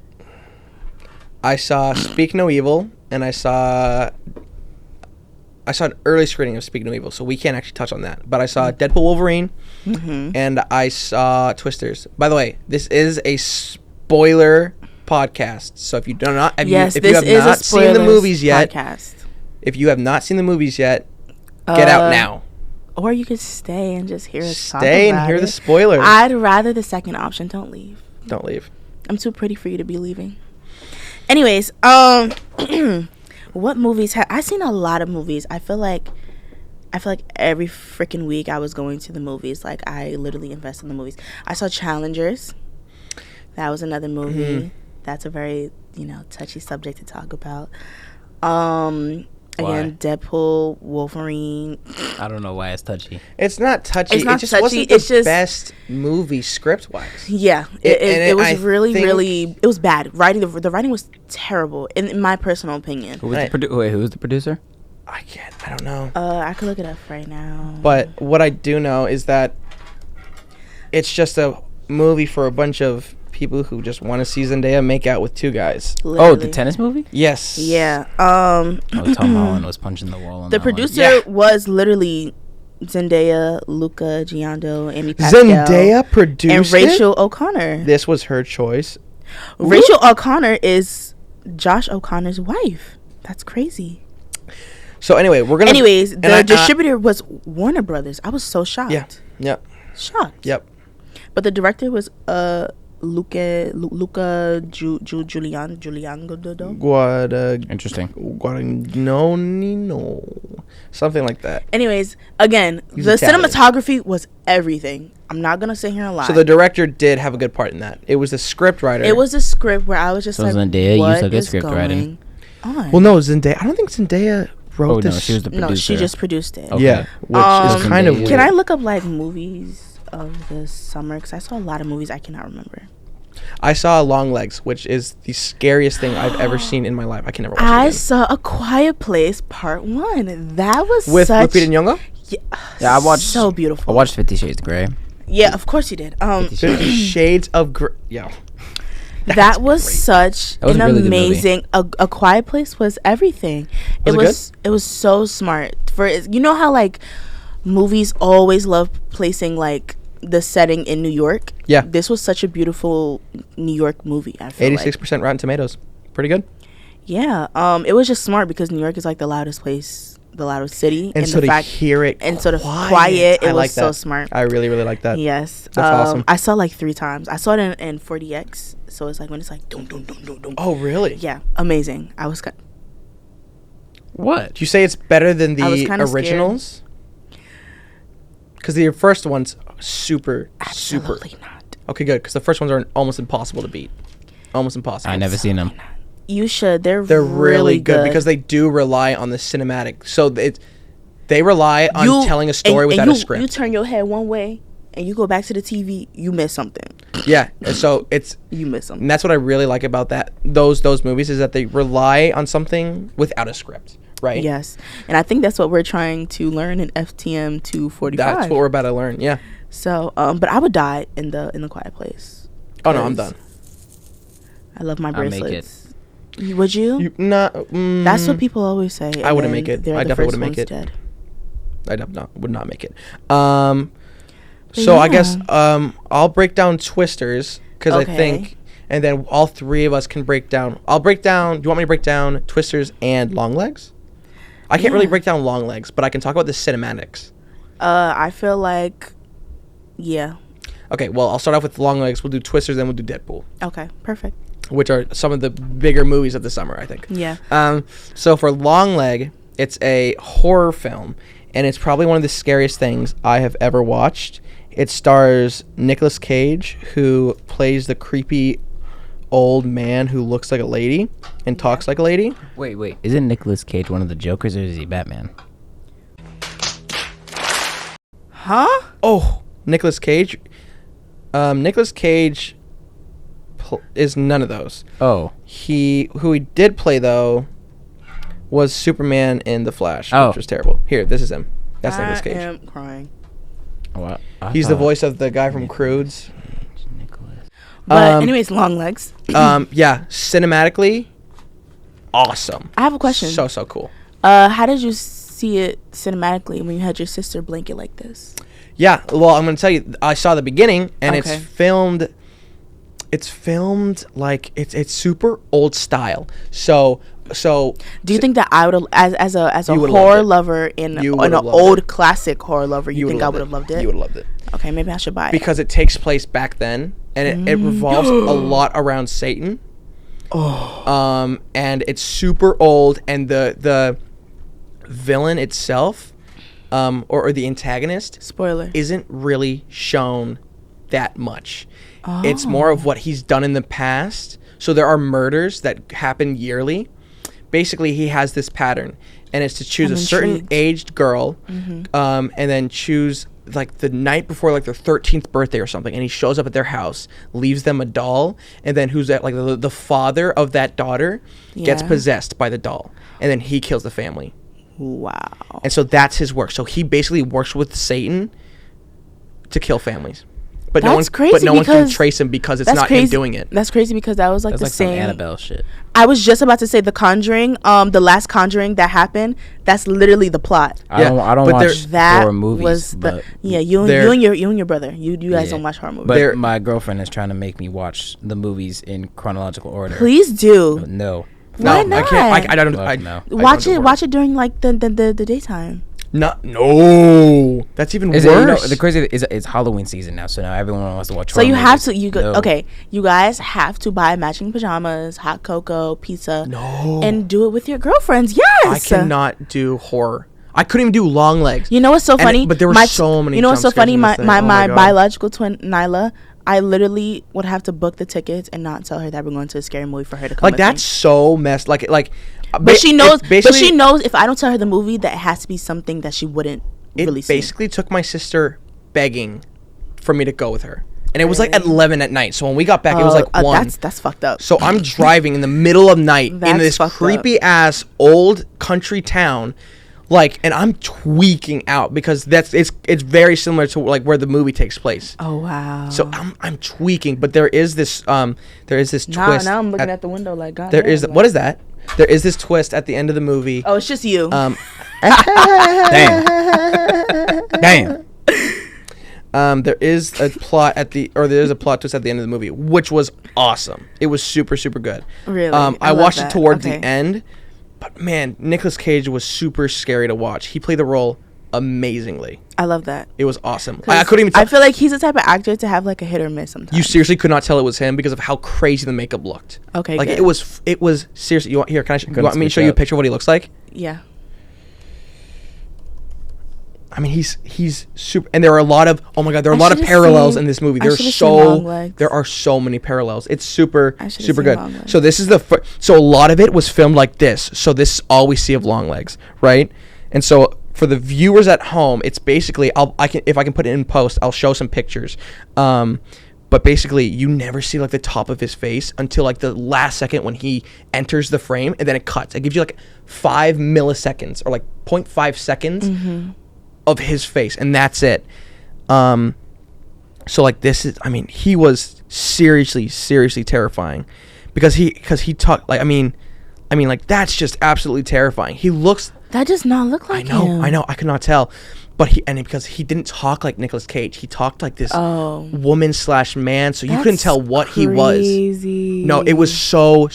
I saw Speak No Evil, and I saw an early screening of Speak No Evil, so we can't actually touch on that. But I saw Deadpool Wolverine, and I saw Twisters. By the way, this is a spoiler podcast, so if you have not seen the movies yet, if you have not seen the movies yet, get out now. Or you could stay and just hear us talk about Stay and hear the spoilers. I'd rather the second option. Don't leave. I'm too pretty for you to be leaving. Anyways, what movies have I seen? A lot of movies. I feel like every freaking week I was going to the movies. Like, I literally invest in the movies. I saw Challengers. That was another movie. That's a very, touchy subject to talk about. Again, Deadpool, Wolverine. I don't know why it's touchy. It's not touchy. It's not it just touchy. wasn't It's the just best movie script wise. Yeah, it was really, think- really. It was bad. The writing was terrible, in my personal opinion. Who was the producer? I don't know. I could look it up right now. But what I do know is that it's just a movie for a bunch of people who just want to see Zendaya make out with two guys. Literally. Oh, the tennis movie? Yes. Yeah. Tom Holland was punching the wall on The that one. producer was literally Zendaya, Luca Giando, Amy Pascal, Zendaya produced and Rachel O'Connor. This was her choice. Rachel O'Connor is Josh O'Connor's wife. That's crazy. So anyway, the distributor was Warner Brothers. I was so shocked. Yeah. Yep. Shocked. Yep. But the director was Luca Giuliano. Interesting. Guadagnino. Something like that. Anyways, again, He's the Italian. cinematography was everything. I'm not gonna sit here and lie. So the director did have a good part in that. It was the script writer. It was a script where I was just So like, Zendaya what used a good is script going writing. on? Well, no, Zendaya. I don't think Zendaya wrote this. No, she was the producer. No, she just produced it. Okay. Yeah, which is kind of Zendaya. weird. Can I look up like movies of the summer? Because I saw a lot of movies I cannot remember. I saw Longlegs, which is the scariest thing I've ever seen in my life. I can never watch it I again. saw A Quiet Place Part 1. That was With such... Lupita Nyong'o? Yeah, I watched. So beautiful. I watched 50 Shades of Grey. Yeah, of course you did. 50 Shades of Grey. Yeah. That was such That was an a really good movie. amazing. A Quiet Place was everything. Was It was so smart. How like movies always love placing like the setting in New York. Yeah. This was such a beautiful New York movie. I feel 86% Rotten Tomatoes. Pretty good. Yeah. It was just smart because New York is like the loudest place, the loudest city, And so the to hear it and sort of quiet. It I was like so that. smart. I really, really like that. Yes. That's awesome. I saw like 3 times. I saw it in 4DX. So it's like when it's like dum dum dum dum dum. Oh, really? Yeah, amazing. I was What? Do you say it's better than I was the kinda originals? Because the first one's super. absolutely not. Okay, good. Because the first ones are almost impossible to beat. Almost impossible. I never seen them. You should. They're really good because they do rely on the cinematic. So they rely on telling a story without a script. You turn your head one way and you go back to the TV, you miss something. Yeah. And so You miss something. and that's what I really like about those movies is that they rely on something without a script, right? Yes. And I think that's what we're trying to learn in FTM 245. That's what we're about to learn. Yeah. So, but I would die in the Quiet Place. Oh no, I'm done. I love my I'll make bracelets. Would you? That's what people always say. I wouldn't make it. I definitely wouldn't make it. Dead. I would not make it. So I guess I'll break down Twisters because I think, and then all 3 of us can break down. I'll break down. Do you want me to break down Twisters and Longlegs? I can't really break down Longlegs, but I can talk about the cinematics. I feel like, yeah. Okay, well I'll start off with Longlegs. We'll do Twisters, then we'll do Deadpool, Okay, perfect. which are some of the bigger movies of the summer, I think. Yeah. So for Longleg, it's a horror film, and it's probably one of the scariest things I have ever watched. It stars Nicolas Cage, who plays the creepy old man who looks like a lady and talks like a lady. Wait. Isn't Nicolas Cage one of the Jokers or is he Batman? Huh? Oh, Nicolas Cage. Nicolas Cage is none of those. Oh. Who he did play though was Superman in The Flash, Oh. which was terrible. Here, this is him. That's Nicolas Cage. I am crying. What? He's the voice of the guy from Croods. Nicholas. But anyways, long legs. Yeah, cinematically, awesome. I have a question. So cool. How did you see it cinematically when you had your sister blink it like this? Yeah, well, I'm gonna tell you. I saw the beginning, and Okay. it's filmed. It's filmed like it's super old style. So. Do you think that I would have, as a You would've horror loved it. lover and You an would've loved old classic horror lover, you think I would have loved it? You would have loved it Okay, maybe I should buy it. because it takes place back then, and it revolves a lot around Satan. And it's super old, and the villain itself, or the antagonist, spoiler, isn't really shown that much. It's more of what he's done in the past. So there are murders that happen yearly. Basically, he has this pattern, and it's to choose a certain aged girl, and then choose like the night before like their 13th birthday or something, and he shows up at their house, leaves them a doll, and then who's that, like the father of that daughter gets possessed by the doll, and then he kills the family. Wow. And so that's his work. So he basically works with Satan to kill families. But that's crazy, but no one can trace him because it's not him doing it. That's crazy because that was like that's the like same some Annabelle shit. I was just about to say The Conjuring, the last Conjuring that happened. That's literally the plot. I don't watch horror movies. Was but you and your brother. You guys don't watch horror movies. But my girlfriend is trying to make me watch the movies in chronological order. Please do. No. Why not? I can't. I don't. No. Watch it during like the daytime. No, that's even worse. You know, the crazy is it's Halloween season now, so now everyone wants to watch. So you have to. Okay. You guys have to buy matching pajamas, hot cocoa, pizza, and do it with your girlfriends. Yes. I cannot do horror. I couldn't even do long legs. You know what's so funny? But there were so many. You know what's so funny? My my biological twin Nyla. I literally would have to book the tickets and not tell her that we're going to a scary movie for her to come. Like that's so messed. Like. But she knows. But she knows if I don't tell her the movie, that it has to be something that she wouldn't really see. It basically took my sister begging for me to go with her, and it was like at 11 at night. So when we got back, it was like 1. That's fucked up. So I'm driving in the middle of night in this creepy ass old country town, like, and I'm tweaking out because it's very similar to like where the movie takes place. Oh wow. So I'm tweaking, but there is this twist. Now I'm looking at the window like God. What is that? There is this twist at the end of the movie. Oh, it's just you. Damn. There is a plot there's a plot twist at the end of the movie, which was awesome. It was super, super good. Really? I watched it towards the end, but man, Nicolas Cage was super scary to watch. He played the role amazingly. I love that. It was awesome. I couldn't even tell. I feel like he's the type of actor to have like a hit or miss sometimes. You seriously could not tell it was him because of how crazy the makeup looked. Okay, like good. it was seriously. You want me to show you a picture of what he looks like? Yeah. I mean, he's super, and there are a lot of a lot of parallels in this movie. There are so many parallels. It's super good. So this is so a lot of it was filmed like this. So this is all we see of Longlegs, right? And so for the viewers at home, it's basically if I can put it in post, I'll show some pictures. But basically, you never see like the top of his face until like the last second when he enters the frame, and then it cuts. It gives you like 5 milliseconds or like 0.5 seconds of his face, and that's it. So like this is, I mean, he was seriously terrifying because he talked like I mean like that's just absolutely terrifying. He looks. That does not look like him. I know. I could not tell. But because he didn't talk like Nicolas Cage. He talked like this woman/man, so you couldn't tell what he was. No, it was so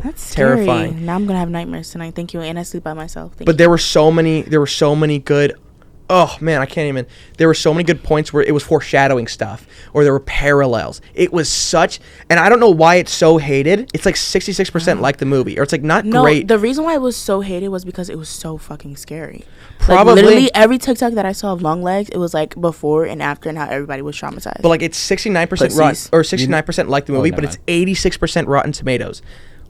that's terrifying. Scary. Now I'm gonna have nightmares tonight. Thank you. And I sleep by myself. But there were so many good. Oh man, I can't even. There were so many good points where it was foreshadowing stuff, or there were parallels. It was such, and I don't know why it's so hated. It's like 66% like the movie, or it's like not great. The reason why it was so hated was because it was so fucking scary. Probably, like, literally every TikTok that I saw of Longlegs, it was like before and after, and how everybody was traumatized. But like it's 69% rotten, or 69% like the movie, but it's 86% Rotten Tomatoes.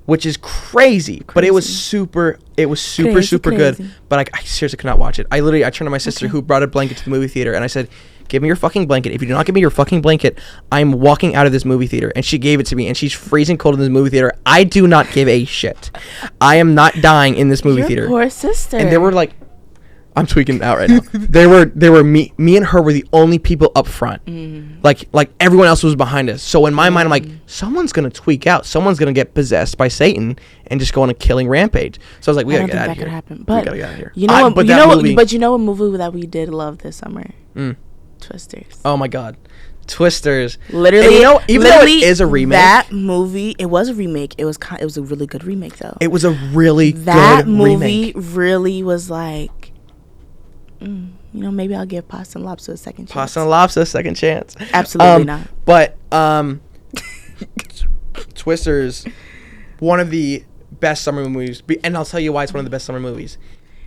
Which is crazy, but it was super good. But I seriously could not watch it. I turned to my sister who brought a blanket to the movie theater, and I said, "Give me your fucking blanket. If you do not give me your fucking blanket, I'm walking out of this movie theater." And she gave it to me, and she's freezing cold in this movie theater. I do not give a shit. I am not dying in this movie theater. Poor sister. And there were like, I'm tweaking out right now. There were me and her were the only people up front. Like everyone else was behind us. So in my mind, I'm like, someone's gonna tweak out. Someone's gonna get possessed by Satan and just go on a killing rampage. So I was like, we gotta get out of here. That could happen. But we gotta get out of here. You know what movie that we did love this summer? Twisters. Oh my God, Twisters. Literally, even though it is a remake, that movie, it was a remake. It was a really good remake though. It was a really good remake. That movie really was like. Maybe I'll give Pasta and Lobster a second chance. Pasta and Lobster a second chance. Absolutely not. But Twister's one of the best summer movies, and I'll tell you why it's one of the best summer movies.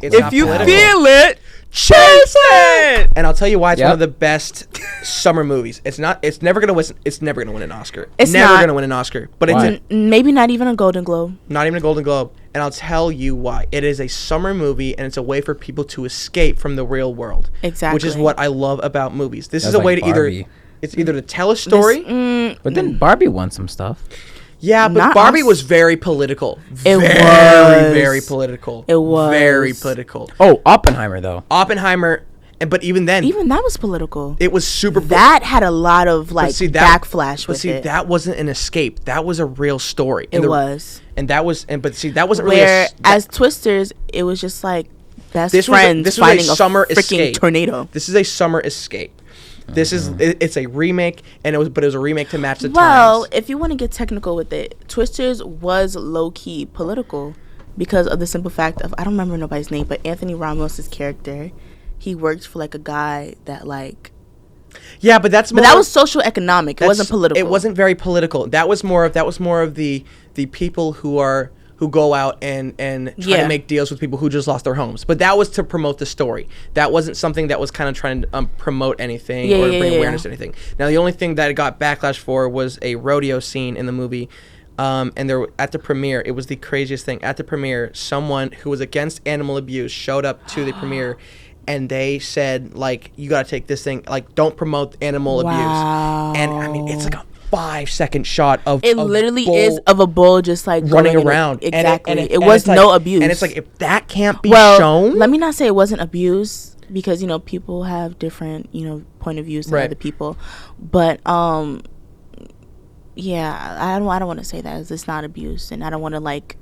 It's If not you political. feel it, chase it. And I'll tell you why it's Yep. one of the best summer movies. It's never gonna win. It's never gonna win an Oscar. It's never not. gonna win an Oscar. But Why? it's Maybe not even a Golden Globe. not even a Golden Globe. And I'll tell you why. It is a summer movie, and it's a way for people to escape from the real world. Exactly. Which is what I love about movies. This That's is a like way to Barbie. it's either to tell a story. But then Barbie won some stuff. Yeah, but Not Barbie us. was very political. It very, was. very political. It was. very political. Oh, Oppenheimer though. Oppenheimer, but even then, Even that was political. it was super. That had a lot of like backflash But with see, it. that wasn't an escape. That was a real story. It was. and that was, but see, that wasn't really. Where as Twisters, it was just like best This was a- friends this was a finding summer freaking escape. tornado. This is a summer escape. This is it's a remake, but it was a remake to match the Well, times. if you want to get technical with it, Twisters was low key political because of the simple fact of I don't remember nobody's name, but Anthony Ramos's character, he worked for like a guy that like. Yeah, but that's more. But that was social economic. It that's- wasn't political. It wasn't very political. That was more of the people who go out and try Yeah. to make deals with people who just lost their homes. But that was to promote the story. That wasn't something that was kind of trying to promote anything Yeah, or yeah, bring yeah, awareness yeah. to anything. Now, the only thing that it got backlash for was a rodeo scene in the movie. And there at the premiere, it was the craziest thing. At the premiere, someone who was against animal abuse showed up to the premiere, and they said, like, you got to take this thing, like, don't promote animal abuse. And I mean, it's like a 5-second shot of It a literally bull is of a bull just like running going in a- around. And Exactly. and It and was it's like- no abuse. And it's like, if that can't be well, shown. let me not say it wasn't abuse because people have different point of views than Right. other people, but yeah, I don't want to say that it's not abuse, and I don't want to like.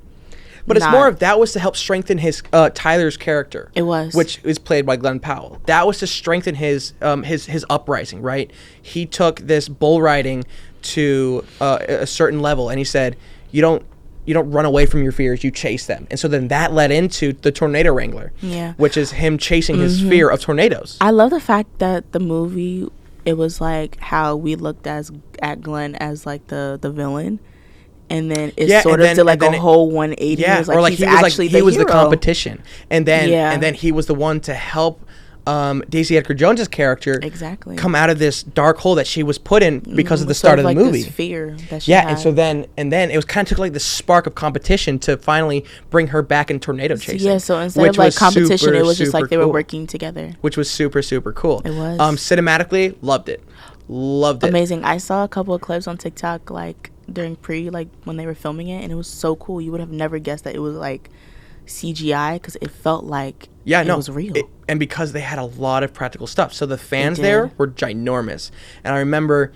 But it's not- more of that was to help strengthen his Tyler's character. It was. which is played by Glenn Powell. That was to strengthen his uprising. Right, he took this bull riding to a certain level, and he said, "You don't run away from your fears. You chase them." And so then that led into the Tornado Wrangler. Yeah. which is him chasing his fear of tornadoes. I love the fact that the movie, it was like how we looked at Glenn as like the villain, and then it Yeah, sort and of did like then a it- whole 180. Yeah, It was like or like he's he was actually like he was the hero. competition, and then Yeah. and then he was the one to help Daisy Edgar Jones's character Exactly. come out of this dark hole that she was put in because of the Sort start of the like movie. This fear that she Yeah, had. and so then it was kind of took like the spark of competition to finally bring her back in tornado chasing. Yeah, so instead which of like was competition, super, it was just like super they were cool. working together. Which was super cool. It was. Cinematically, loved it. Amazing. I saw a couple of clips on TikTok like during when they were filming it, and it was so cool. You would have never guessed that it was like CGI because it felt like it was real. And because they had a lot of practical stuff, so the fans did. there were ginormous. And I remember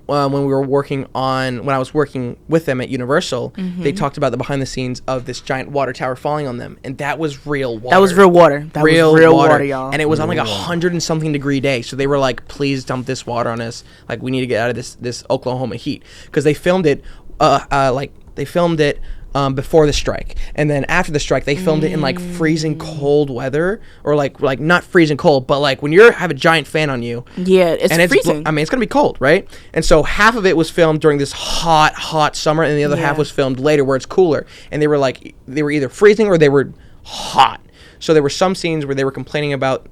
when I was working with them at Universal, they talked about the behind the scenes of this giant water tower falling on them, and that was real water. That was real water. That was real water, y'all. And it was on like 100 and something degree day, so they were like, "Please dump this water on us. Like, we need to get out of this Oklahoma heat," because they filmed it, before the strike, and then after the strike they filmed it in like freezing cold weather, or like not freezing cold, but like when you have a giant fan on you, Yeah, it's and freezing. it's gonna be cold, right? And so half of it was filmed during this hot summer, and the other half Yeah. was filmed later where it's cooler, and they were either freezing or they were hot. So there were some scenes where they were complaining about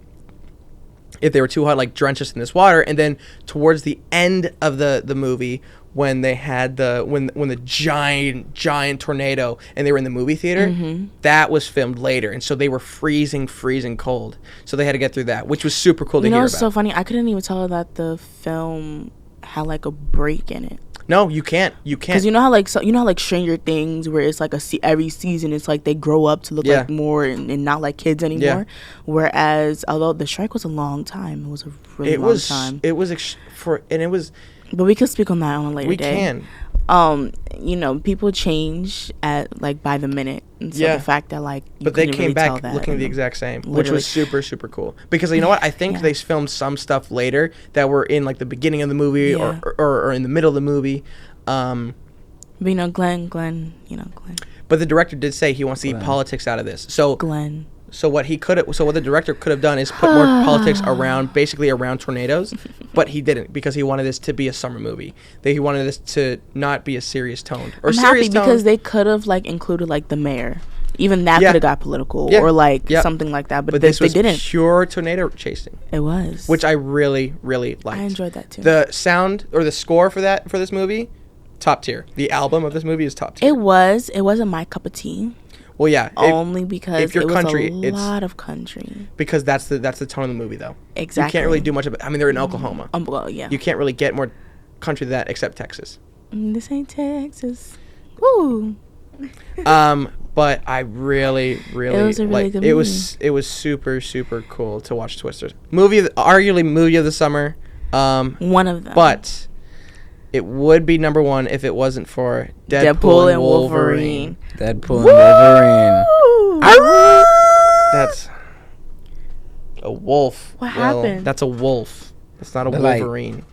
if they were too hot, like drench us in this water. And then towards the end of the movie, when they had when the giant tornado and they were in the movie theater, that was filmed later, and so they were freezing cold. So they had to get through that, which was super cool to hear It's about. so funny. I couldn't even tell that the film had like a break in it. No, you can't. Because you know how like Stranger Things, where it's like every season it's like they grow up to look Yeah. like more and not like kids anymore. Whereas although the strike was a long time, it was a really long time. But we could speak on that on a later day. We can. People change at like by the minute, and so Yeah. the fact that like you But they couldn't came really back tell that, looking the and- exact same, which Literally. was super cool. Because you know what? I think Yeah. they filmed some stuff later that were in like the beginning of the movie Yeah. or in the middle of the movie. But Glenn. But the director did say he wants to keep Glenn. politics out of this. So Glenn. So what the director could have done is put more politics around tornadoes, but he didn't because he wanted this to be a summer movie. He wanted this to not be a serious tone or I'm serious happy tone. because they could have like included like the mayor. Even that could have got political or like something like that, but this they was didn't. Pure tornado chasing. It was, which I really, really liked. I enjoyed that too. The sound or the score for this movie, top tier. The album of this movie is top tier. It wasn't my cup of tea. Well, yeah, only because if you're it was country, a lot of country. Because that's the tone of the movie, though. Exactly. You can't really do much of it. I mean, they're in Oklahoma. Well, yeah. You can't really get more country than that except Texas. This ain't Texas. Woo. But I really, really it was a really good movie. It was super, super cool to watch Twisters. Arguably movie of the summer. One of them. But it would be number one if it wasn't for Deadpool and Wolverine. Deadpool and Wolverine. That's a wolf. What happened? That's a wolf. That's not a But Wolverine.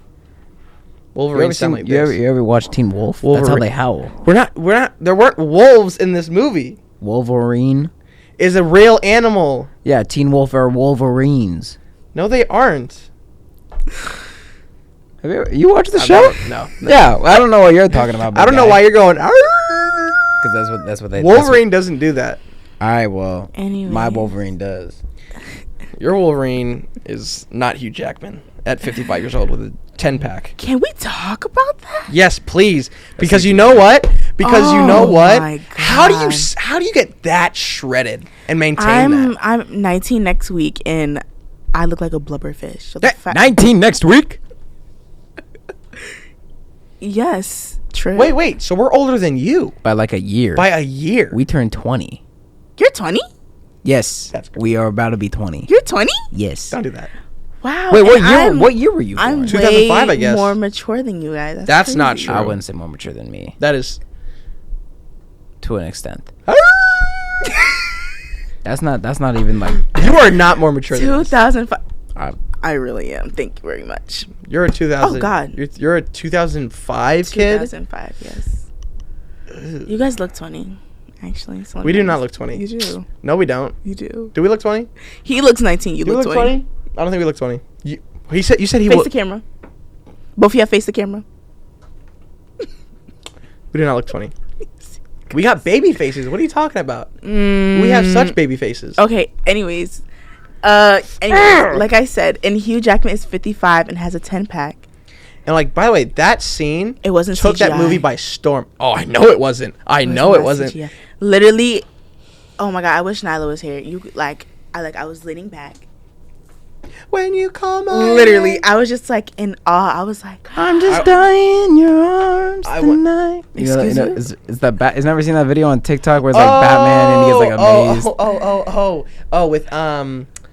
Wolverine sound like you this. ever watch Teen Wolf? Wolverine. That's how they howl. We're not. There weren't wolves in this movie. Wolverine Is a real animal. Yeah, Teen Wolf are Wolverines. No, they aren't. Have you watched the show? No. Yeah, I don't know what you're talking about. I don't know why you're going. Because that's what they. Wolverine doesn't do that. All right, well, Anyway. my Wolverine does. Your Wolverine is not Hugh Jackman at 55 years old with a 10-pack. Can we talk about that? Yes, please. Because you know what? Because you know what? My How do God. you get that shredded and maintain that? I'm 19 next week and I look like a blubberfish. So 19 next week? Yes, true. Wait. So we're older than you By like a year. by a year. We turned 20. You're 20? Yes. That's good. We are about to be 20. You're 20? Yes. Don't do that. Wow. Wait, and what year were you born? I'm 2005, way I guess. more mature than you guys. That's not crazy. true. I wouldn't say more mature than me. That is. To an extent. That's not even like. You are not more mature than us. 2005. I really am. Thank you very much. You're a 2000. Oh, God. You're a 2005 kid. 2005, yes. You guys look 20, actually. We do not look 20. You do. No, we don't. You do. Do we look 20? He looks 19. You look 20. I don't think we look 20. You said he Face would. the camera. Both of you face the camera. We do not look 20. We got baby faces. What are you talking about? We have such baby faces. Okay, anyways, like I said, and Hugh Jackman is 55 and has a 10-pack. And like, by the way, that scene It wasn't took that CGI. movie by storm. Oh, I know it wasn't. I know it not wasn't. CGI. Literally, oh my God, I wish Nyla was here. I was leaning back. When you come on. Literally, I was just like in awe. I was like, I'm just dying in your arms tonight. Excuse me? Is that Has never seen that video on TikTok where it's like Batman and he gets like amazed? With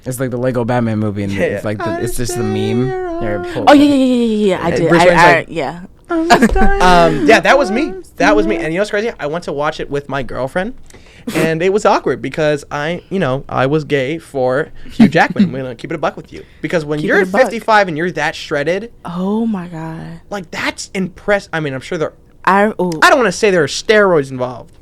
It's like the Lego Batman movie and Yeah. it's like it's just the meme. Here, oh yeah. I did. Bruce Wayne's like- Yeah. yeah, that was me. That was me. And you know what's crazy? I went to watch it with my girlfriend, and it was awkward because I was gay for Hugh Jackman. I'm gonna keep it a buck with you because when Keep you're it a buck. 55 and you're that shredded, Oh my God. like that's impressive. I mean, I'm sure I don't want to say there are steroids involved,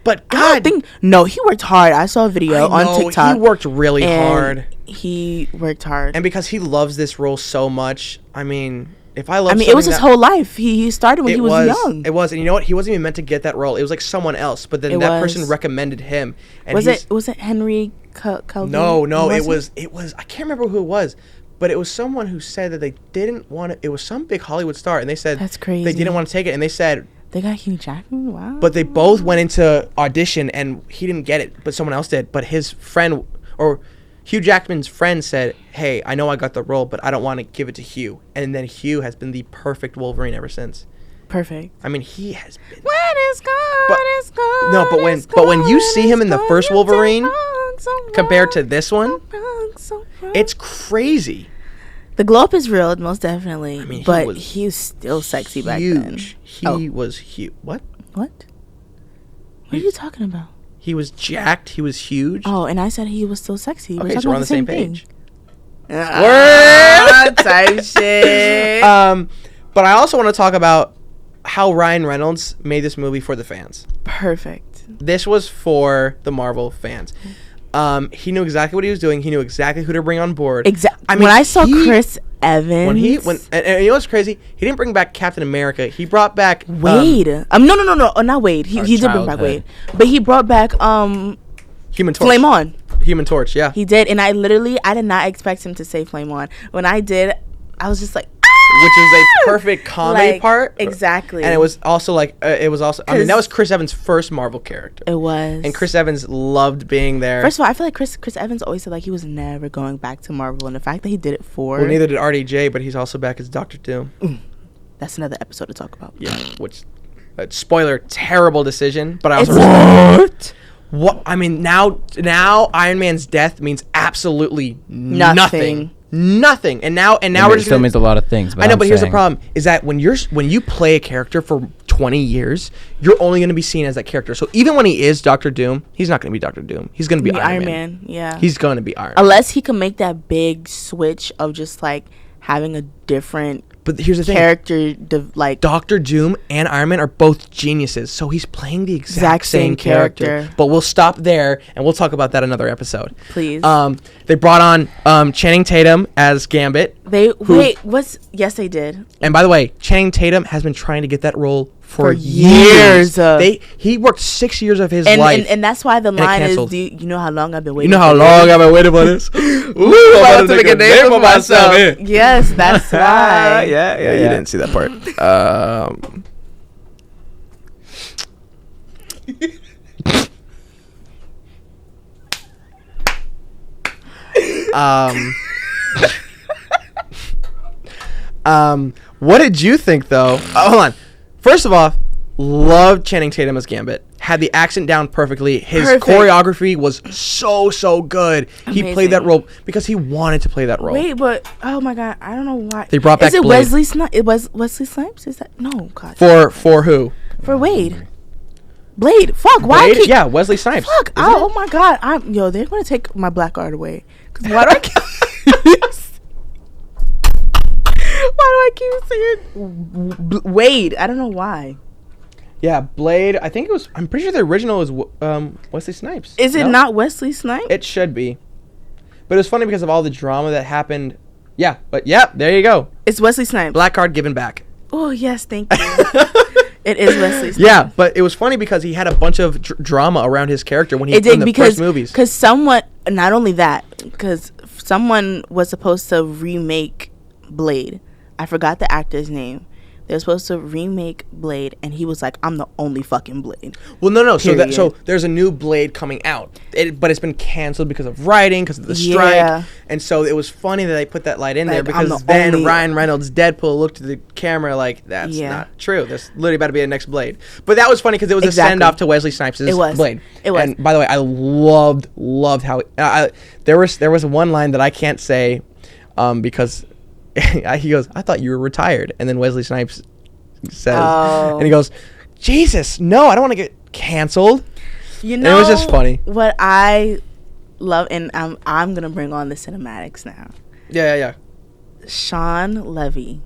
but God, No, he worked hard. I saw a video I know, on TikTok. he worked really and hard, He worked hard. and because he loves this role so much, I mean, if I love, I mean, it was his whole life. He started when he was young. It was, and you know what? He wasn't even meant to get that role. It was like someone else, but then It that was. person recommended him. And Was he's- it Henry Calvin? No, it Was was. I can't remember who it was, but it was someone who said that they didn't want to. It was some big Hollywood star, and they said That's crazy. they didn't want to take it, and they said, They got Hugh Jackman. Wow. but they both went into audition, and he didn't get it, but someone else did. But his friend or Hugh Jackman's friend said, "Hey, I know I got the role, but I don't want to give it to Hugh." And then Hugh has been the perfect Wolverine ever since. Perfect. I mean, he has been. When it's gone, But- it's gone. no, but when- it's but when you gone, see him in the it's first gone, Wolverine it's wrong, so Compared to wrong, this one, so wrong. it's crazy. The glow up is real, most definitely. I mean, he but was he's still sexy back then. Huge. He Oh. was huge. What? What? What are you talking about? He was jacked. He was huge. Oh, and I said he was still sexy. Okay, talking so we're on about the same thing. page. Word type shit. But I also want to talk about how Ryan Reynolds made this movie for the fans. Perfect. This was for the Marvel fans. He knew exactly what he was doing. He knew exactly who to bring on board. Exactly. I mean, when I saw Chris Evans, and you know what's crazy? He didn't bring back Captain America. He brought back Wade. No, not Wade. He did bring back Wade, but he brought back Human Torch. Flame On. Human Torch, yeah. He did, and I did not expect him to say Flame On. When I did, I was just like, which is a perfect comedy part. Exactly. And it was also I mean, that was Chris Evans' first Marvel character. It was. And Chris Evans loved being there. First of all, I feel like Chris Evans always said like he was never going back to Marvel, and the fact that he did it for. Well, neither did RDJ, but he's also back as Doctor Doom. That's another episode to talk about. Yeah, which, spoiler, terrible decision. But I was what? I mean, now Iron Man's death means absolutely nothing. Nothing. And now we're just still means a lot of things. But I know, but here's the problem: is that when you play a character for 20 years, you're only going to be seen as that character. So even when he is Doctor Doom, he's not going to be Doctor Doom. He's going to be Iron Man. Yeah, he's going to be Iron. Unless he can make that big switch of just like having a different. But here's the thing: character, like Doctor Doom and Iron Man are both geniuses, so he's playing the exact same character. But we'll stop there, and we'll talk about that another episode. Please. They brought on Channing Tatum as Gambit. Yes, they did. And by the way, Channing Tatum has been trying to get that role for years. He worked 6 years of his life, and that's why the line is, "Do you know how long I've been waiting? You know how long I've been waiting for this? Ooh, I'm about to make a name for myself." Yes, that's why. Yeah. You didn't see that part. What did you think, though? Hold on. First of all, loved Channing Tatum as Gambit. Had the accent down perfectly. His choreography was so good. Amazing. He played that role because he wanted to play that role. Wait, but oh my god, I don't know why. They brought back Is it Blade. Wesley Snipes? It was Wesley Snipes? Is that no god? For who? For Wade. Blade. Fuck. Why? Blade? Yeah, Wesley Snipes. Fuck. Oh my god. They're gonna take my black card away. Cause why do I keep? Why do I keep saying Wade? I don't know why. Yeah, Blade. I'm pretty sure the original is Wesley Snipes. Is it not Wesley Snipes? It should be. But it was funny because of all the drama that happened. Yeah, but there you go. It's Wesley Snipes. Black card given back. Oh, yes, thank you. It is Wesley Snipes. Yeah, but it was funny because he had a bunch of drama around his character when he in the first movies. Because someone, not only that, because someone was supposed to remake Blade. I forgot the actor's name. They were supposed to remake Blade, and he was like, "I'm the only fucking Blade." Well, no. So there's a new Blade coming out, but it's been canceled because of writing, because of the strike. And so it was funny that they put that light in there because then Ryan Reynolds' Deadpool looked at the camera like, "That's not true. There's literally about to be a next Blade." But that was funny because it was a send off to Wesley Snipes' Blade. It was. And by the way, I loved how there was one line that I can't say because. He goes, "I thought you were retired," and then Wesley Snipes says, and he goes, "Jesus, no, I don't want to get canceled." You know, and it was just funny. What I love, and I'm gonna bring on the cinematics now. Yeah. Sean Levy.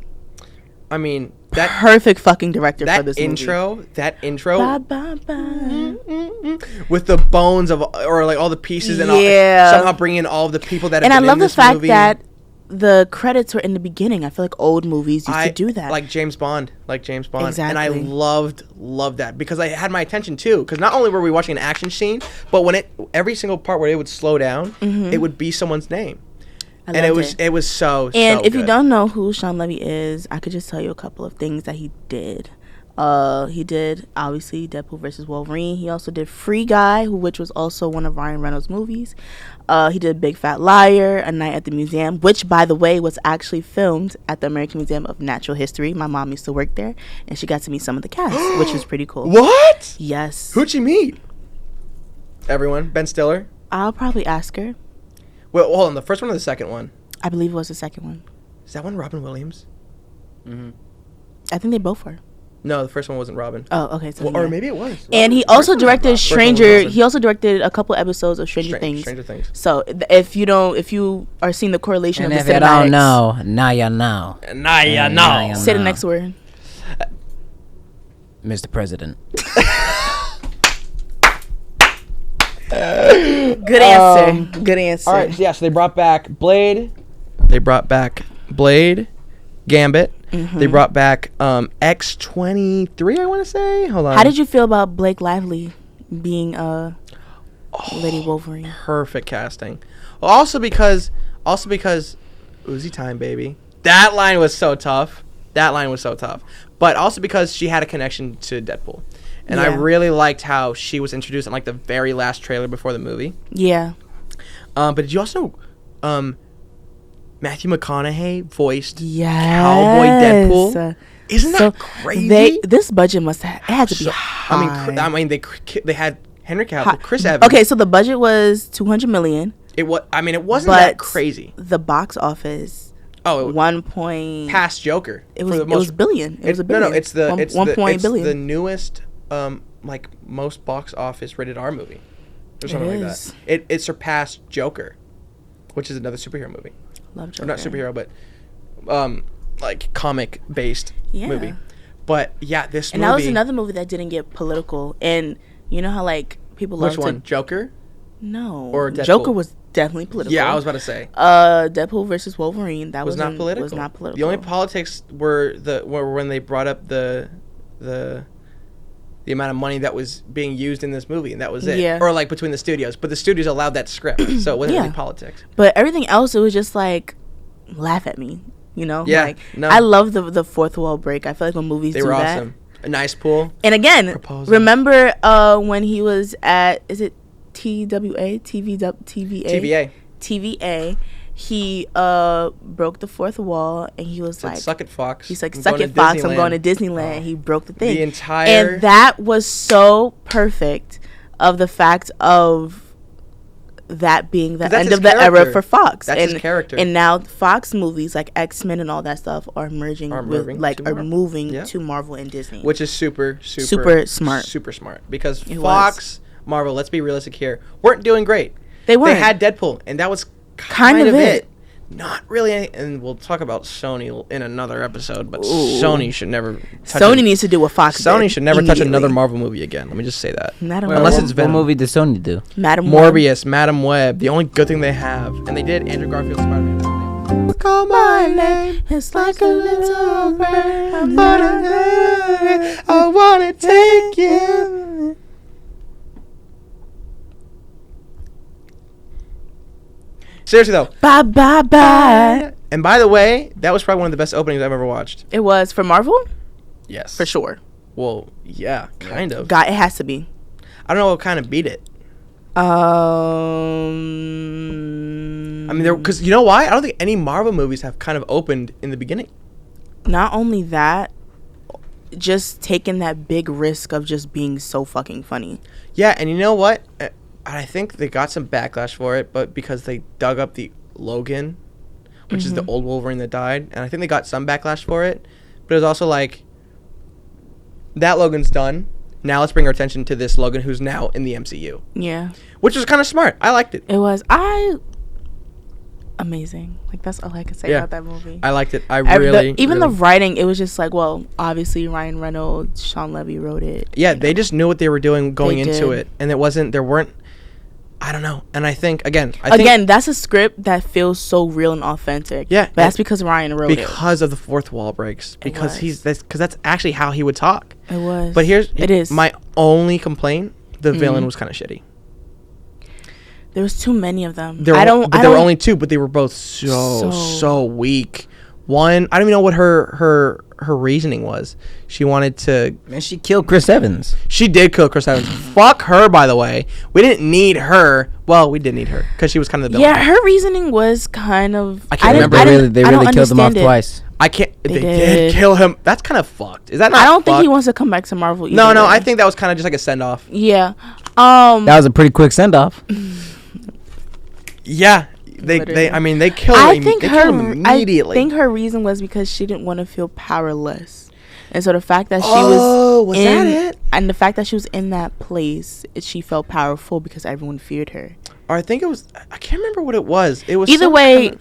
I mean, that perfect fucking director for this movie. That intro, with the bones of or like all the pieces and all, somehow bringing in all of the people that have been in this movie. And I love the fact that the credits were in the beginning. I feel like old movies used to do that. Like James Bond. Exactly. And I loved that because I had my attention too. Because not only were we watching an action scene, but when every single part where it would slow down, it would be someone's name. And it was so And if good. you don't know who Sean Levy is, I could just tell you a couple of things that he did. He did obviously Deadpool versus Wolverine. He also did Free Guy, which was also one of Ryan Reynolds' movies. He did Big Fat Liar, A Night at the Museum, which by the way was actually filmed at the American Museum of Natural History. My mom used to work there, and she got to meet some of the cast, which was pretty cool. What? Yes. Who'd you meet? Everyone. Ben Stiller. I'll probably ask her. Well, hold on. The first one or the second one? I believe it was the second one. Is that one Robin Williams? Mm-hmm. I think they both were. No, the first one wasn't Robin. Oh, okay. So or maybe it was. And he also directed He also directed a couple episodes of Stranger Things. So if you are seeing the correlation and of the cinematics, if you don't know, now you know. Now you know. Say the next word. Mr. President. Good answer. Good answer. All right, so so they brought back Blade. They brought back Blade, Gambit. Mm-hmm. They brought back X-23, I want to say. Hold on. How did you feel about Blake Lively being Lady Wolverine? Perfect casting. Well, also because Uzi Time, baby. That line was so tough. But also because she had a connection to Deadpool. And I really liked how she was introduced in like the very last trailer before the movie. Yeah. But did you also Matthew McConaughey voiced Cowboy Deadpool? Isn't that crazy? This budget had to be high. I mean they had Henry Cavill, Chris Evans. Okay, so the budget was $200 million. It wasn't that crazy. The box office. Oh, 1 point past Joker. It was billion. It was a billion. No, it's the billion. the newest like most box office rated R movie or something like that. It surpassed Joker, which is another superhero movie. Love Joker. Or not superhero, but like comic based movie. But yeah, this movie. And that was another movie that didn't get political. And you know how like people love which one? Joker? No. Or Deadpool? Joker was definitely political. Yeah, I was about to say. Deadpool versus Wolverine. That was not political. Was not political. The only politics were when they brought up the amount of money that was being used in this movie, and that was it. Yeah. Or like between the studios, but the studios allowed that script, so it wasn't really politics. But everything else, it was just like, laugh at me, you know? Yeah. Like, I love the fourth wall break. I feel like when movies do that, they were awesome. A nice pool. And again, proposal. Remember when he was at TVA? He broke the fourth wall, and he was like, "Suck it, Fox." He's like, "Suck it, Fox. I'm going to Disneyland." He broke the thing. The entire and that was so perfect of the fact of that being the end of the era for Fox. That's his character. And now Fox movies like X-Men and all that stuff are moving to Marvel and Disney, which is super smart. Super smart because Fox, Marvel. Let's be realistic here. Weren't doing great. They weren't. They had Deadpool, and that was kind of it. Not really, and we'll talk about Sony in another episode. But Sony should never. Sony needs to do what Fox. Sony should never touch another Marvel movie again. Let me just say that. Unless it's Venom. What movie did Sony do? Morbius, Madam Web. The only good thing they have, and they did Andrew Garfield's Spider-Man. Call my name. It's like a little bird. I wanna take you. Seriously though. Bye bye bye. And by the way, that was probably one of the best openings I've ever watched. It was for Marvel? Yes. For sure. Well, yeah, kind of. God, it has to be. I don't know what kind of beat it. I mean, because you know why? I don't think any Marvel movies have kind of opened in the beginning. Not only that, just taking that big risk of just being so fucking funny. Yeah, and you know what? I think they got some backlash for it, but because they dug up the Logan, which is the old Wolverine that died, and I think they got some backlash for it, but it was also like, that Logan's done. Now let's bring our attention to this Logan who's now in the MCU. Yeah. Which was kind of smart. I liked it. It was. Amazing. Like, that's all I can say about that movie. I liked it. The writing, it was just like, well, obviously Ryan Reynolds, Sean Levy wrote it. Yeah, they just knew what they were doing going into it. And I don't know. And I think, again, that's a script that feels so real and authentic. Yeah. But that's because Ryan wrote it. Because of the fourth wall breaks. Because that's actually how he would talk. It was. But it is. My only complaint, the villain was kind of shitty. There was too many of them. There were only two, but they were both so weak. One, I don't even know what her reasoning was. She wanted to... Man, she killed Chris Evans. She did kill Chris Evans. Fuck her, by the way. We didn't need her. Well, we did need her because she was kind of the villain. Yeah, her reasoning was kind of... I can't remember. They really killed him off twice. I can't... They did kill him. That's kind of fucked. Is that not I don't think he wants to come back to Marvel either. No, I think that was kind of just like a send-off. Yeah. That was a pretty quick send-off. Yeah. They killed him immediately. I think her reason was because she didn't want to feel powerless. And so the fact that she was that it? And the fact that she was in that place, she felt powerful because everyone feared her. Or I think it was, I can't remember what it was. It was either way,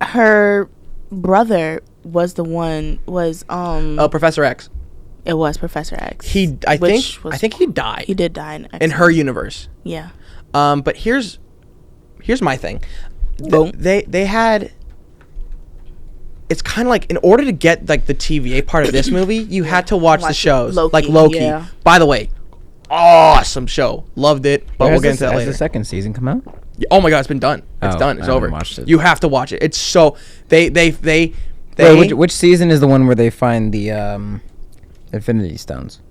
her brother was the one Professor X. It was Professor X. I think he died. He did die in her universe. Yeah. But here's here's my thing. Boom. They had. It's kind of like, in order to get like the TVA part of this movie, you had to watch the shows like Loki. Yeah. By the way, awesome show, loved it. But we'll get into that later. Has the second season come out? Oh my god, it's been done. It's done. It's over. Watched it. You have to watch it. It's so they. Wait, which season is the one where they find the Infinity Stones?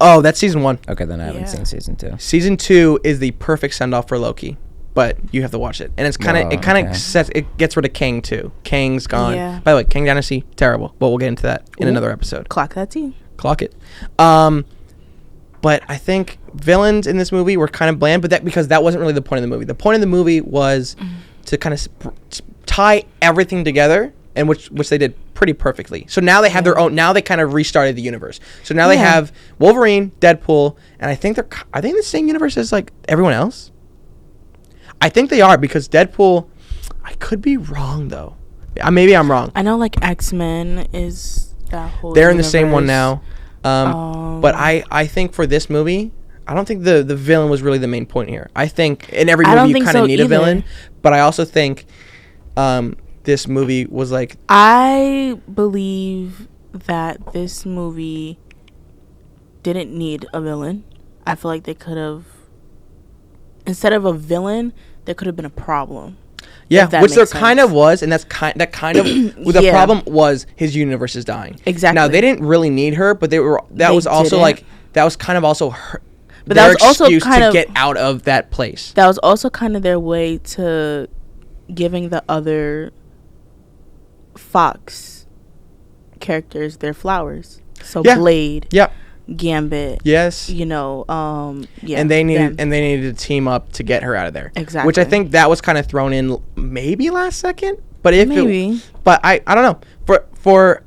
Oh, that's season 1. Okay, then I haven't seen season 2. Season 2 is the perfect send off for Loki, but you have to watch it, and it's kind of it gets rid of Kang too. Kang's gone. Yeah. By the way, Kang Dynasty terrible, but we'll get into that in another episode. Clock that tea. Clock it. But I think villains in this movie were kind of bland, but because that wasn't really the point of the movie. The point of the movie was to kind of tie everything together, and which they did pretty perfectly. So now they have their own. Now they kind of restarted the universe. So now they have Wolverine, Deadpool, and I think are they in the same universe as like everyone else? I think they are, because Deadpool. I could be wrong though. Maybe I'm wrong. I know like X-Men is that whole. They're in the same one now. But I think for this movie, I don't think the villain was really the main point here. I think in every movie you kind of need a villain, but I also think this movie was like... I believe that this movie didn't need a villain. I feel like they could have... Instead of a villain, there could have been a problem. Yeah, which there kind of was, and that kind of the problem was his universe is dying. Exactly. Now they didn't really need her, but they was also like that was kind of also her. But that was also kind of to get out of that place. That was also kind of their way to giving the other Fox characters their flowers. So Blade. Yep. Gambit. Yes. You know, and they needed to team up to get her out of there. Exactly. Which I think that was kind of thrown in maybe last second, but I don't know. For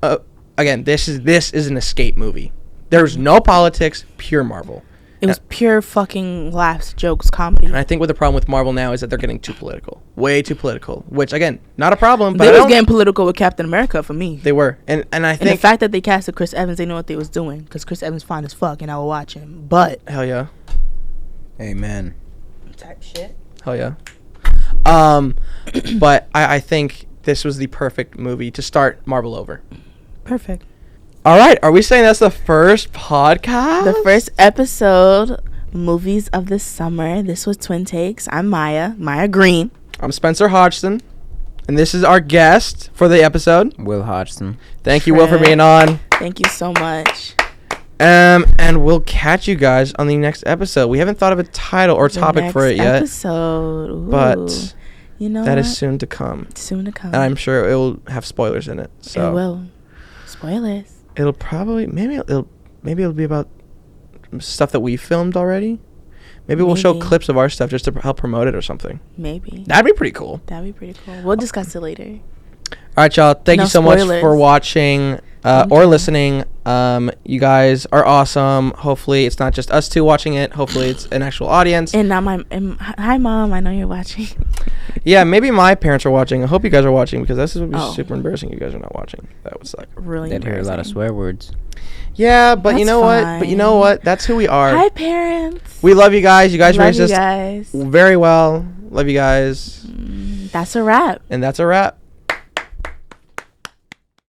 again, this is an escape movie. There's no politics, pure Marvel. It was pure fucking laughs, jokes, comedy. And I think what the problem with Marvel now is that they're getting too political. Way too political. Which, again, not a problem. But they was getting political with Captain America for me. They were. And I think... And the fact that they casted Chris Evans, they know what they was doing. Because Chris Evans fine as fuck, and I will watch him. But... Hell yeah. Amen. Type shit. Hell yeah. But I think this was the perfect movie to start Marvel over. Perfect. All right, are we saying that's the first podcast? The first episode, Movies of the Summer. This was Twin Takes. I'm Maya Greene. I'm Spencer Hodgson, and this is our guest for the episode, Will Hodgson. Thank you, Will, for being on. Thank you so much. And we'll catch you guys on the next episode. We haven't thought of a title or topic for it yet. Ooh. But you know that is soon to come. Soon to come. And I'm sure it will have spoilers in it. So it will. Spoilers. It'll probably maybe it'll be about stuff that we filmed already. Maybe we'll show clips of our stuff just to help promote it or something. Maybe. That'd be pretty cool. We'll discuss it later. All right, y'all. Thank you so much for watching or listening. You guys are awesome. Hopefully, it's not just us two watching it. Hopefully, it's an actual audience. And now hi, Mom. I know you're watching. Yeah, maybe my parents are watching. I hope you guys are watching, because this would be super embarrassing. You guys are not watching. That would suck. Really They'd hear a lot of swear words. Yeah, but you know what? But you know what? That's who we are. Hi, parents. We love you guys. You guys raised us guys very well. Love you guys. That's a wrap. And that's a wrap.